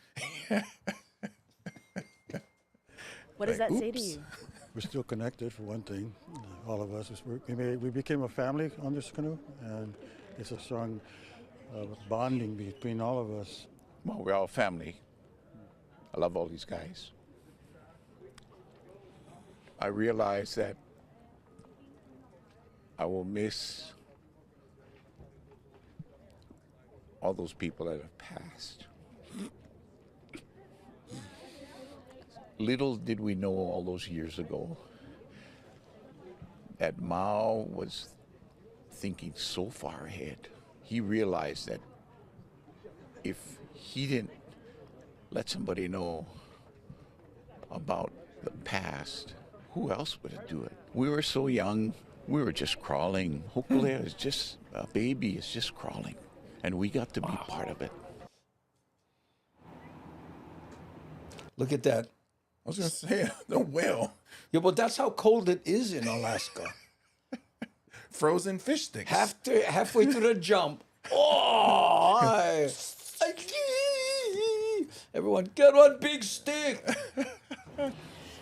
What does that say to you? We're still connected, for one thing. All of us. We became a family on this canoe, and it's a strong bonding between all of us. Well, we're all family. I love all these guys. I realize that I will miss all those people that have passed. Little did we know all those years ago that Mao was thinking so far ahead. He realized that if he didn't let somebody know about the past, who else would do it? We were so young, we were just crawling. Hōkūleʻa is just a baby, it's just crawling. And we got to be part of it. Look at that. I was going to say, the whale. Yeah, but that's how cold it is in Alaska. Frozen fish sticks. Halfway through the jump. Oh, everyone, get one big stick.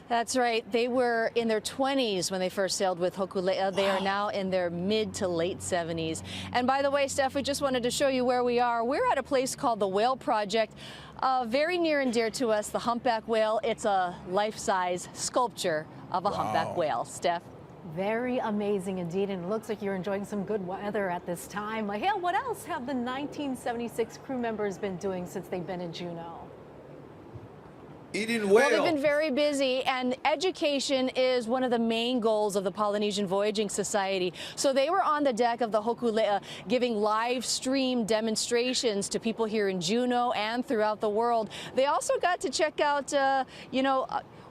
That's right. They were in their 20s when they first sailed with Hōkūleʻa. They are now in their mid to late 70s. And by the way, Steph, we just wanted to show you where we are. We're at a place called the Whale Project. Very near and dear to us, the humpback whale. It's a life-size sculpture of a humpback whale. Steph? Very amazing indeed, and it looks like you're enjoying some good weather at this time. Mahale, what else have the 1976 crew members been doing since they've been in Juneau? Eating whale. Well, they've been very busy, and education is one of the main goals of the Polynesian Voyaging Society. So they were on the deck of the Hōkūleʻa giving live stream demonstrations to people here in Juneau and throughout the world. They also got to check out,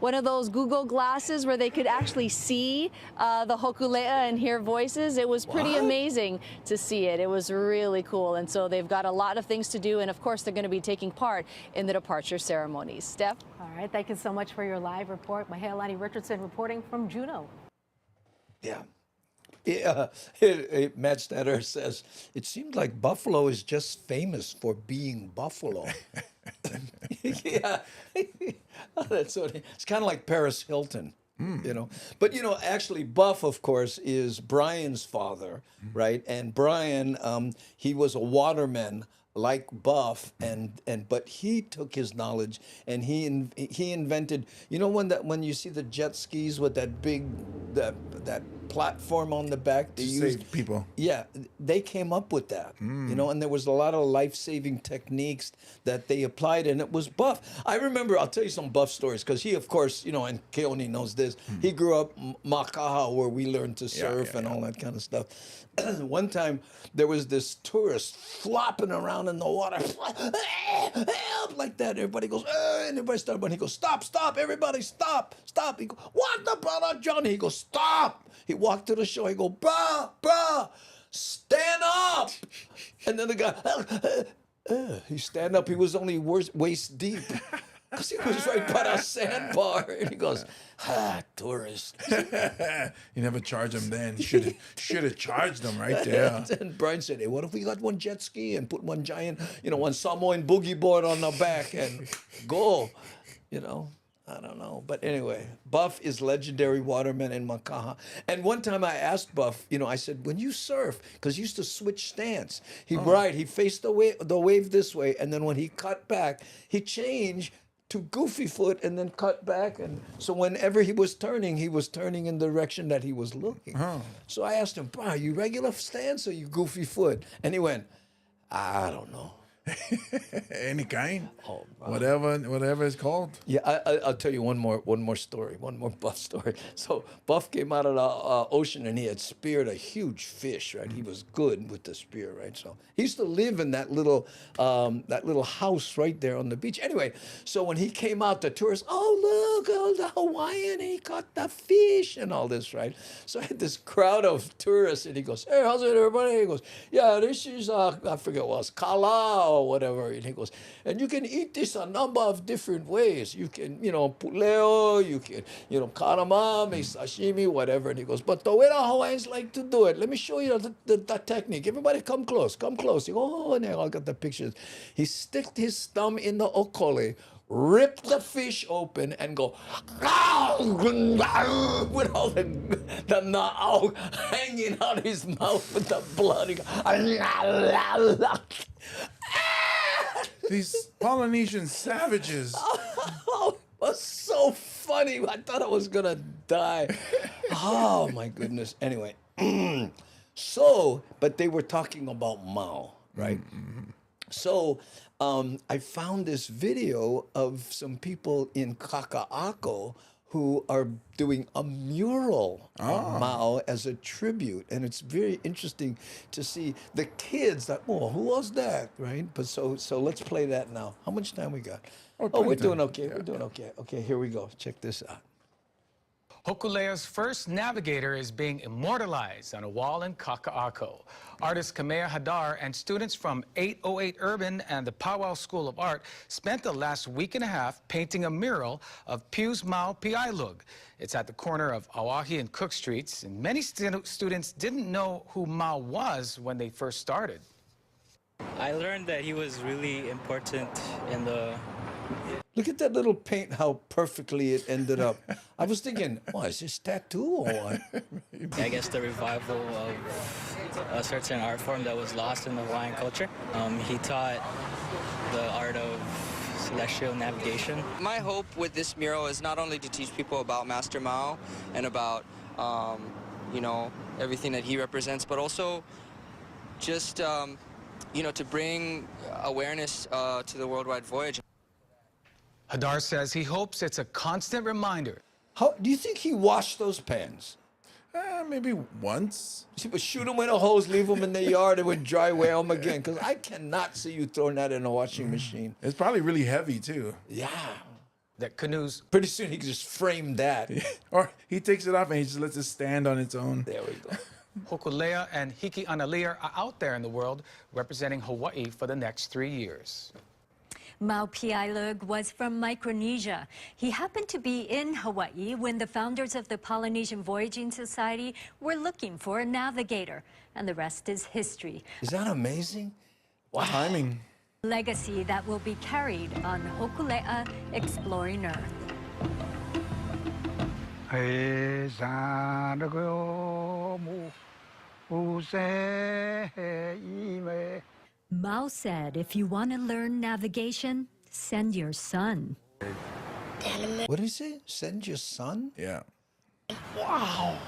one of those Google glasses where they could actually see the Hōkūleʻa and hear voices. It was pretty amazing to see it. It was really cool. And so they've got a lot of things to do. And of course, they're going to be taking part in the departure ceremonies. Steph? All right. Thank you so much for your live report. Mahale Richardson reporting from Juneau. Yeah. Matt Statter says, it seems like Buffalo is just famous for being Buffalo. Yeah. That's what it's kind of like Paris Hilton. You know, but you know, actually, Buff, of course, is Brian's father, right? And Brian, he was a waterman like Buff, but he took his knowledge and he invented. You know, when you see the jet skis with that big that platform on the back, they used people. Yeah, they came up with that. You know, and there was a lot of life-saving techniques that they applied, and it was Buff. I remember, I'll tell you some Buff stories, because he, of course, you know, and Keone knows this, he grew up Makaha, where we learned to surf and all that kind of stuff. One time, there was this tourist flopping around in the water, help, like that. Everybody goes, and everybody started running. He goes, stop, everybody, stop. He goes, what the brother, Johnny? He goes, stop. He walked to the shore. He goes, bruh, stand up. And then the guy, he stand up. He was only waist deep, because he was right by a sandbar. And he goes, tourist. You never charge them then. Should have charged them right there. And Brian said, hey, what if we got one jet ski and put one giant, you know, one Samoan boogie board on the back and go, you know? I don't know. But anyway, Buff is legendary waterman in Makaha. And one time I asked Buff, you know, I said, when you surf, because he used to switch stance. He faced the wave this way, and then when he cut back, he changed to goofy foot and then cut back. And so whenever he was turning in the direction that he was looking. So I asked him, are you regular stance or you goofy foot? And he went, I don't know. Any kind, whatever it's called. Yeah, I'll tell you one more story, one more Buff story. So Buff came out of the ocean and he had speared a huge fish, right? He was good with the spear, right? So he used to live in that little house right there on the beach. Anyway, so when he came out, the tourists, oh look, the Hawaiian, he caught the fish and all this, right? So I had this crowd of tourists, and he goes, hey, how's it, everybody? He goes, yeah, this is I forget what it was, kala or whatever. And he goes, and you can eat this a number of different ways. You can, you know, puleo, you can, you know, karamame, sashimi, whatever. And he goes, but the way the Hawaiians like to do it, let me show you the technique. Everybody come close. You go, oh, and I got the pictures. He sticked his thumb in the okole, rip the fish open and go with all the na'au hanging out his mouth with the blood. He goes, these Polynesian savages. Oh, it was so funny. I thought I was gonna die. Oh my goodness. Anyway, but they were talking about Mao, right? So I found this video of some people in Kaka'ako who are doing a mural on Mao as a tribute. And it's very interesting to see the kids that, oh, who was that, right? But so let's play that now. How much time we got? We're doing okay. Yeah. We're doing okay. Okay, here we go. Check this out. Hōkūleʻa's first Navigator is being immortalized on a wall in Kaka'ako. Artist Kamea Hadar and students from 808 Urban and the Powwow School of Art spent the last week and a half painting a mural of Piu's Mao Pi'ailug. It's at the corner of Auahi and Cook Streets, and many students didn't know who Mao was when they first started. I learned that he was really important in the... Look at that little paint, how perfectly it ended up. I was thinking, oh, is this tattoo or what? I guess the revival of a certain art form that was lost in the Hawaiian culture. He taught the art of celestial navigation. My hope with this mural is not only to teach people about Master Mao and about, you know, everything that he represents, but also just, you know, to bring awareness to the worldwide voyage. Hadar says he hopes it's a constant reminder. How do you think he washed those pans? Maybe once. But shoot them with a hose, leave them in the yard, and would dry wear them again. Because I cannot see you throwing that in a washing machine. It's probably really heavy too. Yeah. That canoes. Pretty soon he can just frame that. Or he takes it off and he just lets it stand on its own. There we go. Hōkūleʻa and Hiki'analia are out there in the world representing Hawaii for the next 3 years. Mau Piailug was from Micronesia. He happened to be in Hawaii when the founders of the Polynesian Voyaging Society were looking for a navigator, and the rest is history. Is that amazing? Wow. Timing. Legacy that will be carried on Hōkūleʻa Exploring Earth. Mao said, if you want to learn navigation, send your son. What did he say? Send your son? Yeah. Wow.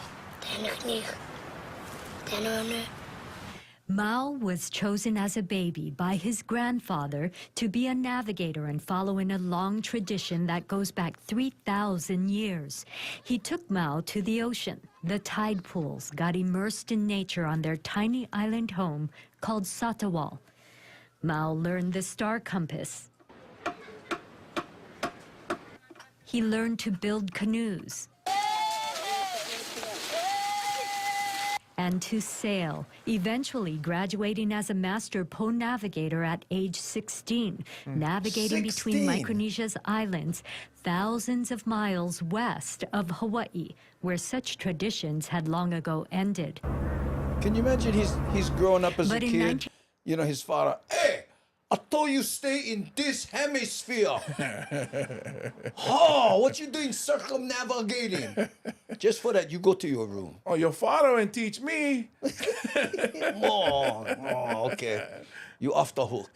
Mao was chosen as a baby by his grandfather to be a navigator and follow in a long tradition that goes back 3,000 years. He took Mao to the ocean. The tide pools got immersed in nature on their tiny island home called Satawal. Mao learned the star compass. He learned to build canoes and to sail, eventually graduating as a master navigator at age 16, navigating between Micronesia's islands, thousands of miles west of Hawaii, where such traditions had long ago ended. Can you imagine he's growing up as a kid? You know, his father, hey, I told you stay in this hemisphere. Oh, what you doing circumnavigating? Just for that, you go to your room. Oh, your father and teach me. Oh, okay. You off the hook.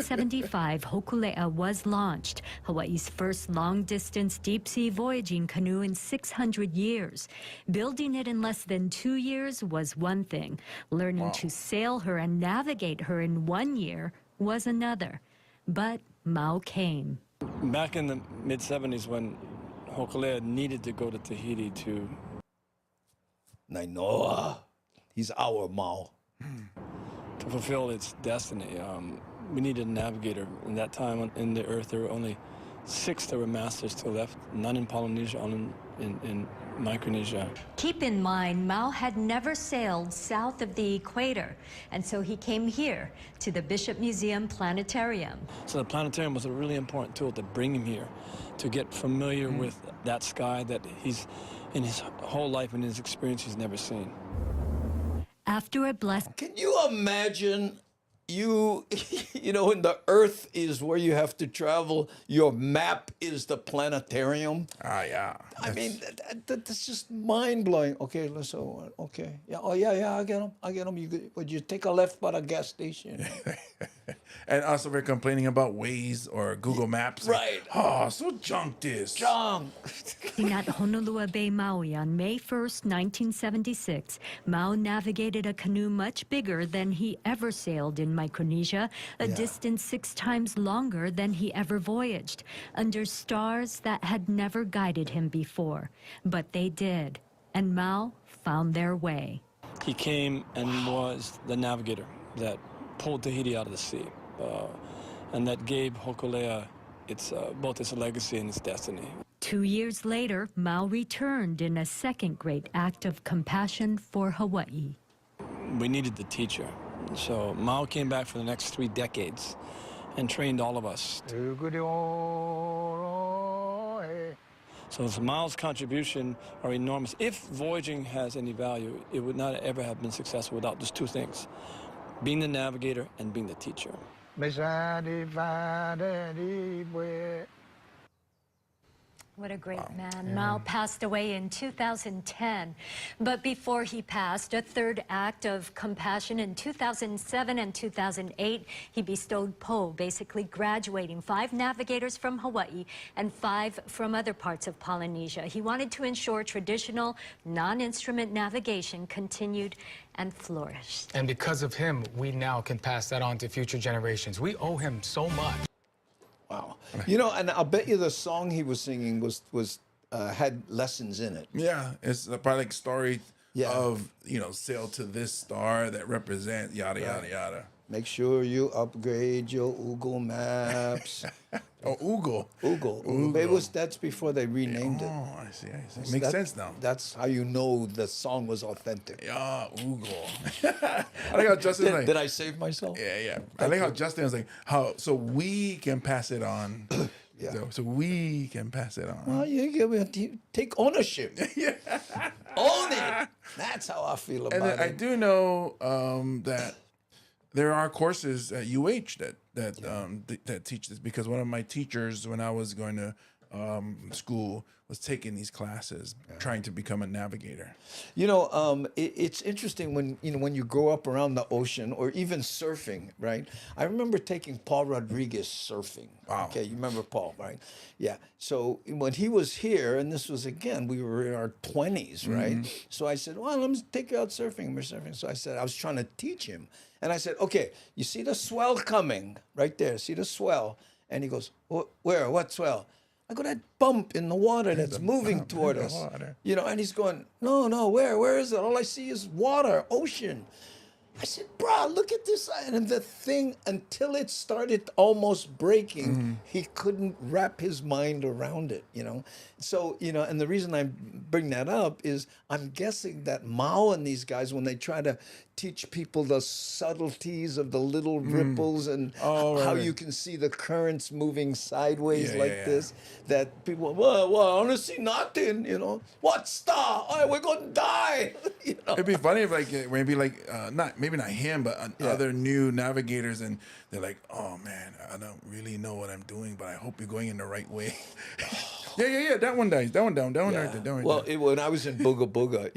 75, Hōkūleʻa was launched, Hawaii's first long-distance deep-sea voyaging canoe in 600 years. Building it in less than 2 years was one thing. Learning to sail her and navigate her in 1 year was another. But Mao came. Back in the mid-70s when Hōkūleʻa needed to go to Tahiti to... Nainoa. He's our Mao. To fulfill its destiny, we needed a navigator. In that time in the Earth, there were only 6 that were masters still left, none in Polynesia, all in Micronesia. Keep in mind, Mao had never sailed south of the equator, and so he came here to the Bishop Museum Planetarium. So the planetarium was a really important tool to bring him here, to get familiar with that sky that he's, in his whole life and his experience, he's never seen. After a blessed... Can you imagine you know, when the Earth is where you have to travel, your map is the planetarium? Ah, yeah. I mean, that's just mind-blowing. Okay, let's okay. Yeah, oh, yeah, I get them. You take a left by the gas station. And also we're complaining about Waze or Google Maps. Right. Oh, so junk this. Junk. At Honolulu Bay, Maui on May 1st, 1976, Mao navigated a canoe much bigger than he ever sailed in Micronesia, a distance 6 times longer than he ever voyaged, under stars that had never guided him before. But they did, and Mao found their way. He came and was the navigator that pulled Tahiti out of the sea, and that gave Hōkūleʻa both its legacy and its destiny. 2 years later, Mao returned in a second great act of compassion for Hawaii. We needed the teacher, so Mao came back for the next 3 decades and trained all of us. So Mao's contribution are enormous. If voyaging has any value, it would not ever have been successful without just 2 things: being the navigator and being the teacher. What a great man. Mao passed away in 2010. But before he passed, a third act of compassion in 2007 and 2008, he bestowed Po, basically graduating 5 navigators from Hawaii and 5 from other parts of Polynesia. He wanted to ensure traditional, non-instrument navigation continued and flourished. And because of him, we now can pass that on to future generations. We owe him so much. Wow. You know, and I'll bet you the song he was singing was had lessons in it. Yeah, it's probably like story of, you know, sail to this star that represent yada, yada, yada. Make sure you upgrade your Google Maps. Oh, Google. Google. That's before they renamed it. Oh, I see. Makes sense now. That's how you know the song was authentic. Yeah, Google. I like how Justin like. Did I save myself? Yeah. I like how Justin was like, so we can pass it on. So we can pass it on. Well, you take ownership. Own it. That's how I feel about it. I do know that there are courses at UH that teach this, because one of my teachers, when I was going to school, was taking these classes, trying to become a navigator. It's interesting when you grow up around the ocean, or even surfing, right? I remember taking Paul Rodriguez surfing. Wow. Okay, you remember Paul, right? Yeah. So when he was here, and this was, again, we were in our 20s, right? Mm-hmm. So I said, well, let me take you out surfing. We're surfing. So I said, I was trying to teach him. And I said, okay, you see the swell coming right there? See the swell? And he goes, where? What swell? I go, that bump in the water that's moving toward us. And he's going, no, where is it? All I see is water, ocean. I said, bro, look at this. And the thing, until it started almost breaking, he couldn't wrap his mind around it, So, and the reason I bring that up is I'm guessing that Mao and these guys, when they try to teach people the subtleties of the little ripples and how you can see the currents moving sideways this, that people, well, I don't see nothing, What star? Oh, we're going to die. It'd be funny if maybe maybe not him, but other new navigators, and they're like, oh man, I don't really know what I'm doing, but I hope you're going in the right way. Yeah. That one dies. That one down. That one right there. Well, when I was in Booga Booga,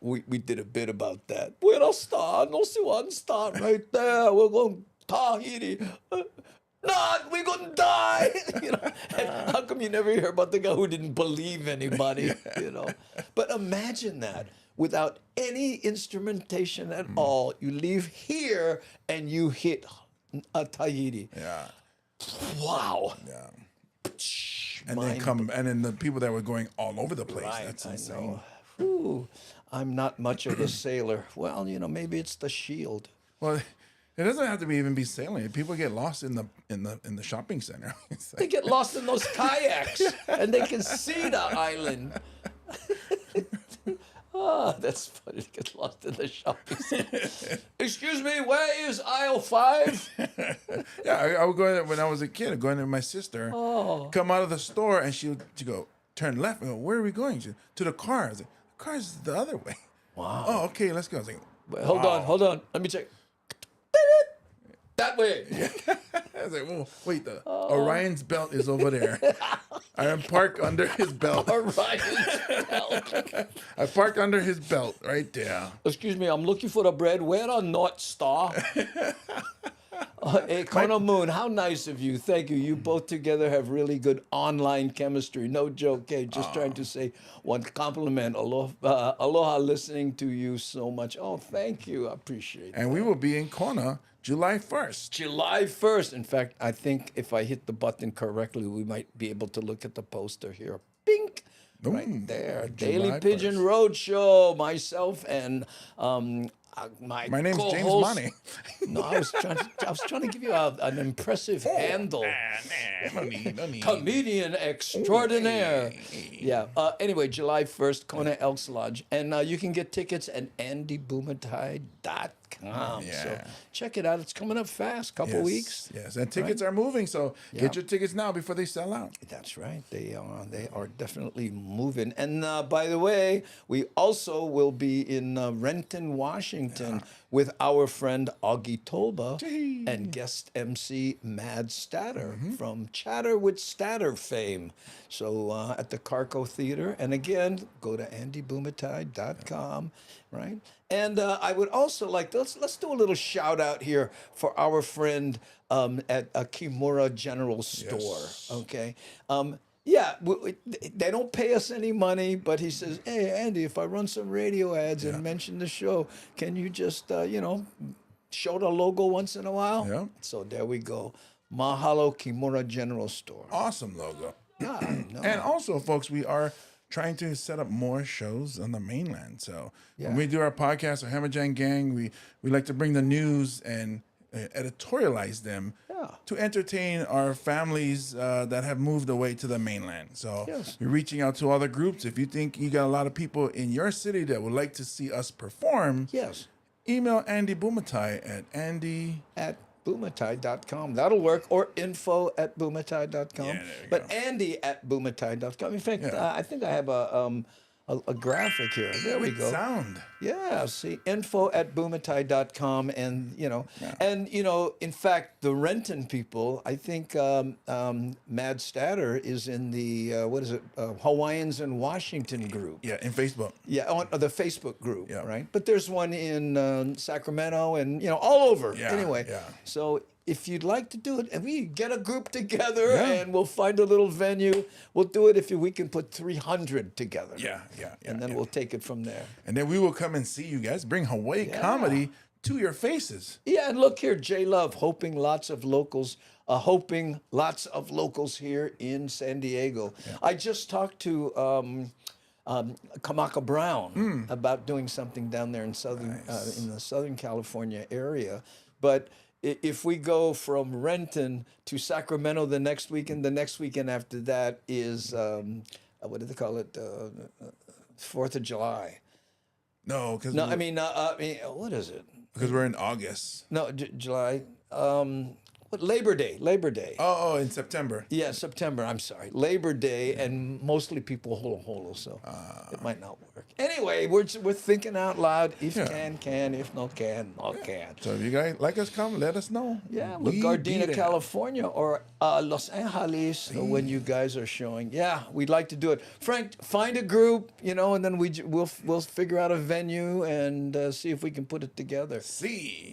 we did a bit about that. We're a star. No, see one star right there. We're going Tahiti. Not, we're going to die. And how come you never hear about the guy who didn't believe anybody? But imagine that. Without any instrumentation at all, you leave here and you hit Tahiti. Yeah. Wow. Yeah. And then the people that were going all over the place. Right, That's insane. Ooh, I'm not much of a sailor. Well, maybe it's the shield. Well, it doesn't have to even be sailing. People get lost in the shopping center. They get lost in those kayaks, and they can see the island. That's funny to get lost in the shopping center. Excuse me, where is aisle 5? Yeah, I would go there when I was a kid. Going there with my sister, come out of the store, and she go turn left. I go, where are we going? She, to the car. I was like, the car's the other way. Wow. Oh, okay, let's go. I was like, hold on. Let me check. That way. I was like, well, wait, Orion's belt is over there. I am parked under his belt. Orion's belt. I parked under his belt right there. Excuse me, I'm looking for the bread. Where a North Star? Hey, Colonel Moon, how nice of you. Thank you. You both together have really good online chemistry. No joke. Hey, just trying to say one compliment. Aloha listening to you so much. Oh, thank you. I appreciate it. And we will be in Kona July 1st. July 1st. In fact, I think if I hit the button correctly, we might be able to look at the poster here. Bink! Right there. Daily Pigeon Roadshow. Myself and my name's co-host. James Money. No, I was trying to give you an impressive handle. No need. Comedian extraordinaire. Yeah. Anyway, July 1st, Kona Elks Lodge. And you can get tickets at andyboomatai.com. So check it out. It's coming up fast, couple weeks. Yes, and tickets are moving, so get your tickets now before they sell out. That's right. They are definitely moving. And by the way, we also will be in Renton, Washington with our friend Augie Tolba and guest MC Mad Statter from Chatter with Statter fame. So at the Carco Theater. And again, go to andyboomatai.com, right? And I would also like to, let's do a little shout out here for our friend at Kimura General Store, okay? They don't pay us any money, but he says, hey, Andy, if I run some radio ads and mention the show, can you just, show the logo once in a while? Yeah. So there we go. Mahalo Kimura General Store. Awesome logo. Yeah, I know. And also, folks, we are trying to set up more shows on the mainland. So when we do our podcast, our Hammerjang Gang, we like to bring the news and editorialize them to entertain our families that have moved away to the mainland. So we're reaching out to other groups. If you think you got a lot of people in your city that would like to see us perform, email Andy Bumatai at andy@bumatai.com. That'll work. Or info@bumatai.com. But andy@bumatai.com. In fact, I think I have a graphic here. There we go. Sound. Yeah, see, info@bumatai.com. And, in fact, the Renton people, I think Mad Statter is in the, Hawaiians in Washington group. Yeah, in Facebook. Yeah, on the Facebook group, right? But there's one in Sacramento and, all over. Anyway, so if you'd like to do it, and we get a group together and we'll find a little venue, we'll do it if we can put 300 together. And then we'll take it from there. And then we will come and see you guys. Bring Hawaii comedy to your faces. Yeah, and look here, J Love, hoping lots of locals here in San Diego. I just talked to Kamaka Brown about doing something down there in in the Southern California area. But if we go from Renton to Sacramento the next weekend after that is, what do they call it? 4th of July. No, because I mean, what is it? Because we're in August. No, July. Labor Day. Oh, in September. Yeah, September. I'm sorry. Labor Day, and mostly people holo, so it might not work. Anyway, we're thinking out loud. If can. If no can, no can. So if you guys like us, come, let us know. Yeah, with Gardena, California, or Los Angeles, when you guys are showing. Yeah, we'd like to do it. Frank, find a group, and then we'll figure out a venue and see if we can put it together.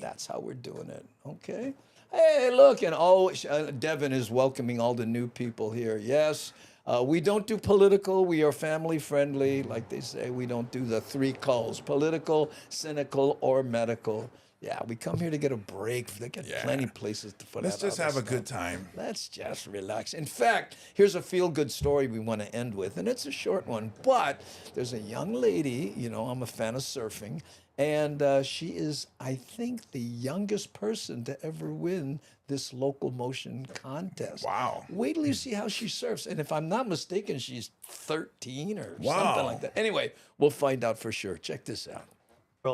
That's how we're doing it. Okay. Hey, look, and Devin is welcoming all the new people here. Yes, we don't do political. We are family friendly. Like they say, we don't do the 3 calls: political, cynical, or medical. Yeah, we come here to get a break. They get plenty of places to put. Let's just have a good time. Let's just relax. In fact, here's a feel-good story we want to end with, and it's a short one. But there's a young lady. I'm a fan of surfing. And she is, I think, the youngest person to ever win this local motion contest. Wow. Wait till you see how she surfs. And if I'm not mistaken, she's 13 or something like that. Anyway, we'll find out for sure. Check this out.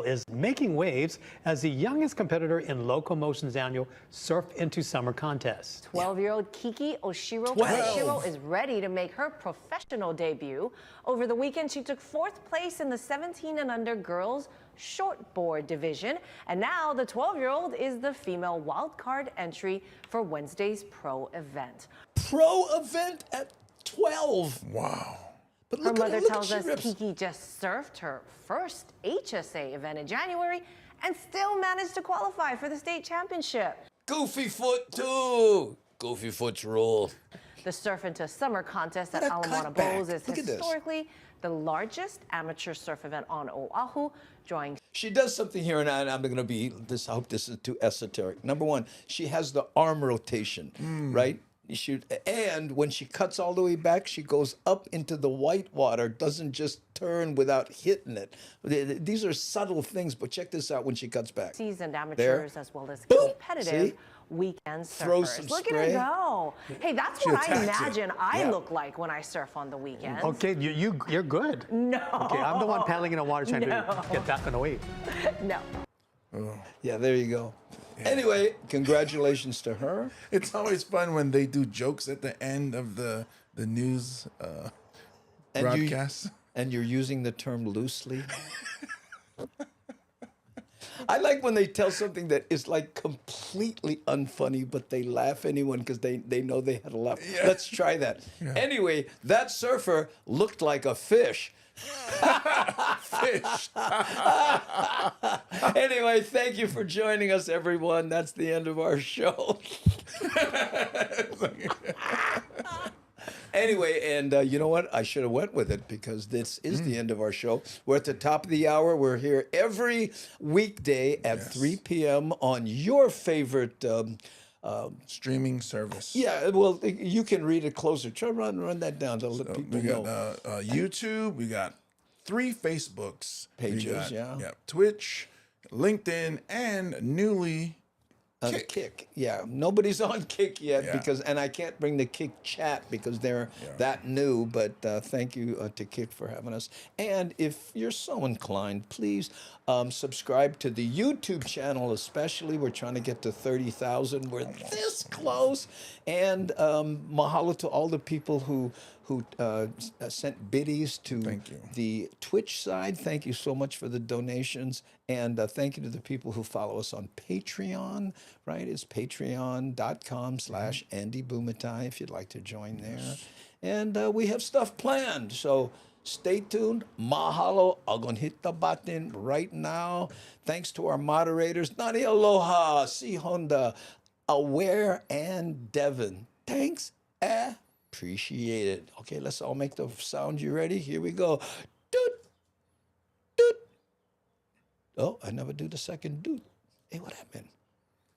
Is making waves as the youngest competitor in Locomotion's annual Surf into Summer contest. 12-year-old Kiki Oshiro is ready to make her professional debut. Over the weekend, she took 4th place in the 17 and under girls shortboard division. And now the 12-year-old is the female wildcard entry for Wednesday's pro event. Pro event at 12. Wow. But her mother tells us Kiki just surfed her first HSA event in January and still managed to qualify for the state championship. Goofy foot too. Goofy foot's rule. The Surf into Summer contest at Ala Moana Bowls is historically the largest amateur surf event on Oahu, drawing. She does something here, and I'm going to be this. I hope this is too esoteric. Number one, she has the arm rotation, right? And when she cuts all the way back, she goes up into the white water, doesn't just turn without hitting it. These are subtle things, but check this out when she cuts back. Seasoned amateurs as well as competitive weekend surfers. Look at her go. Hey, that's what I imagine I look like when I surf on the weekends. Okay, you're good. No. Okay, I'm the one paddling in the water trying to get back on the wave. No. Yeah, there you go. Yeah. Anyway, congratulations to her. It's always fun when they do jokes at the end of the news broadcast. And you're using the term loosely. I like when they tell something that is like completely unfunny, but they laugh anyone because they know they had a laugh. Yeah. Let's try that. Yeah. Anyway, that surfer looked like a fish. Fish. Anyway, thank you for joining us, everyone. That's the end of our show. Anyway, and you know what? I should have went with it because this is the end of our show. We're at the top of the hour. We're here every weekday at 3 p.m. on your favorite streaming service. Yeah, well, you can read it closer. Try run that down to let people know. We got YouTube. We got 3 Facebooks. Pages, yeah. Twitch, LinkedIn, and newly Kick. Yeah, nobody's on Kick yet Yeah. because, and I can't bring the Kick chat because they're that new. But thank you to Kick for having us. And if you're so inclined, please subscribe to the YouTube channel, especially. We're trying to get to 30,000. We're this close. And mahalo to all the people who sent biddies to the Twitch side. Thank you so much for the donations. And thank you to the people who follow us on Patreon, right? It's patreon.com/Andy Bumatai if you'd like to join there. And we have stuff planned. So stay tuned. Mahalo. I'm going to hit the button right now. Thanks to our moderators, Nani Aloha, Si Honda, Aware, and Devin. Thanks. Appreciate it. Okay, let's all make the sound. You ready? Here we go. Doot, doot. Oh, I never do the second doot. Hey, what happened?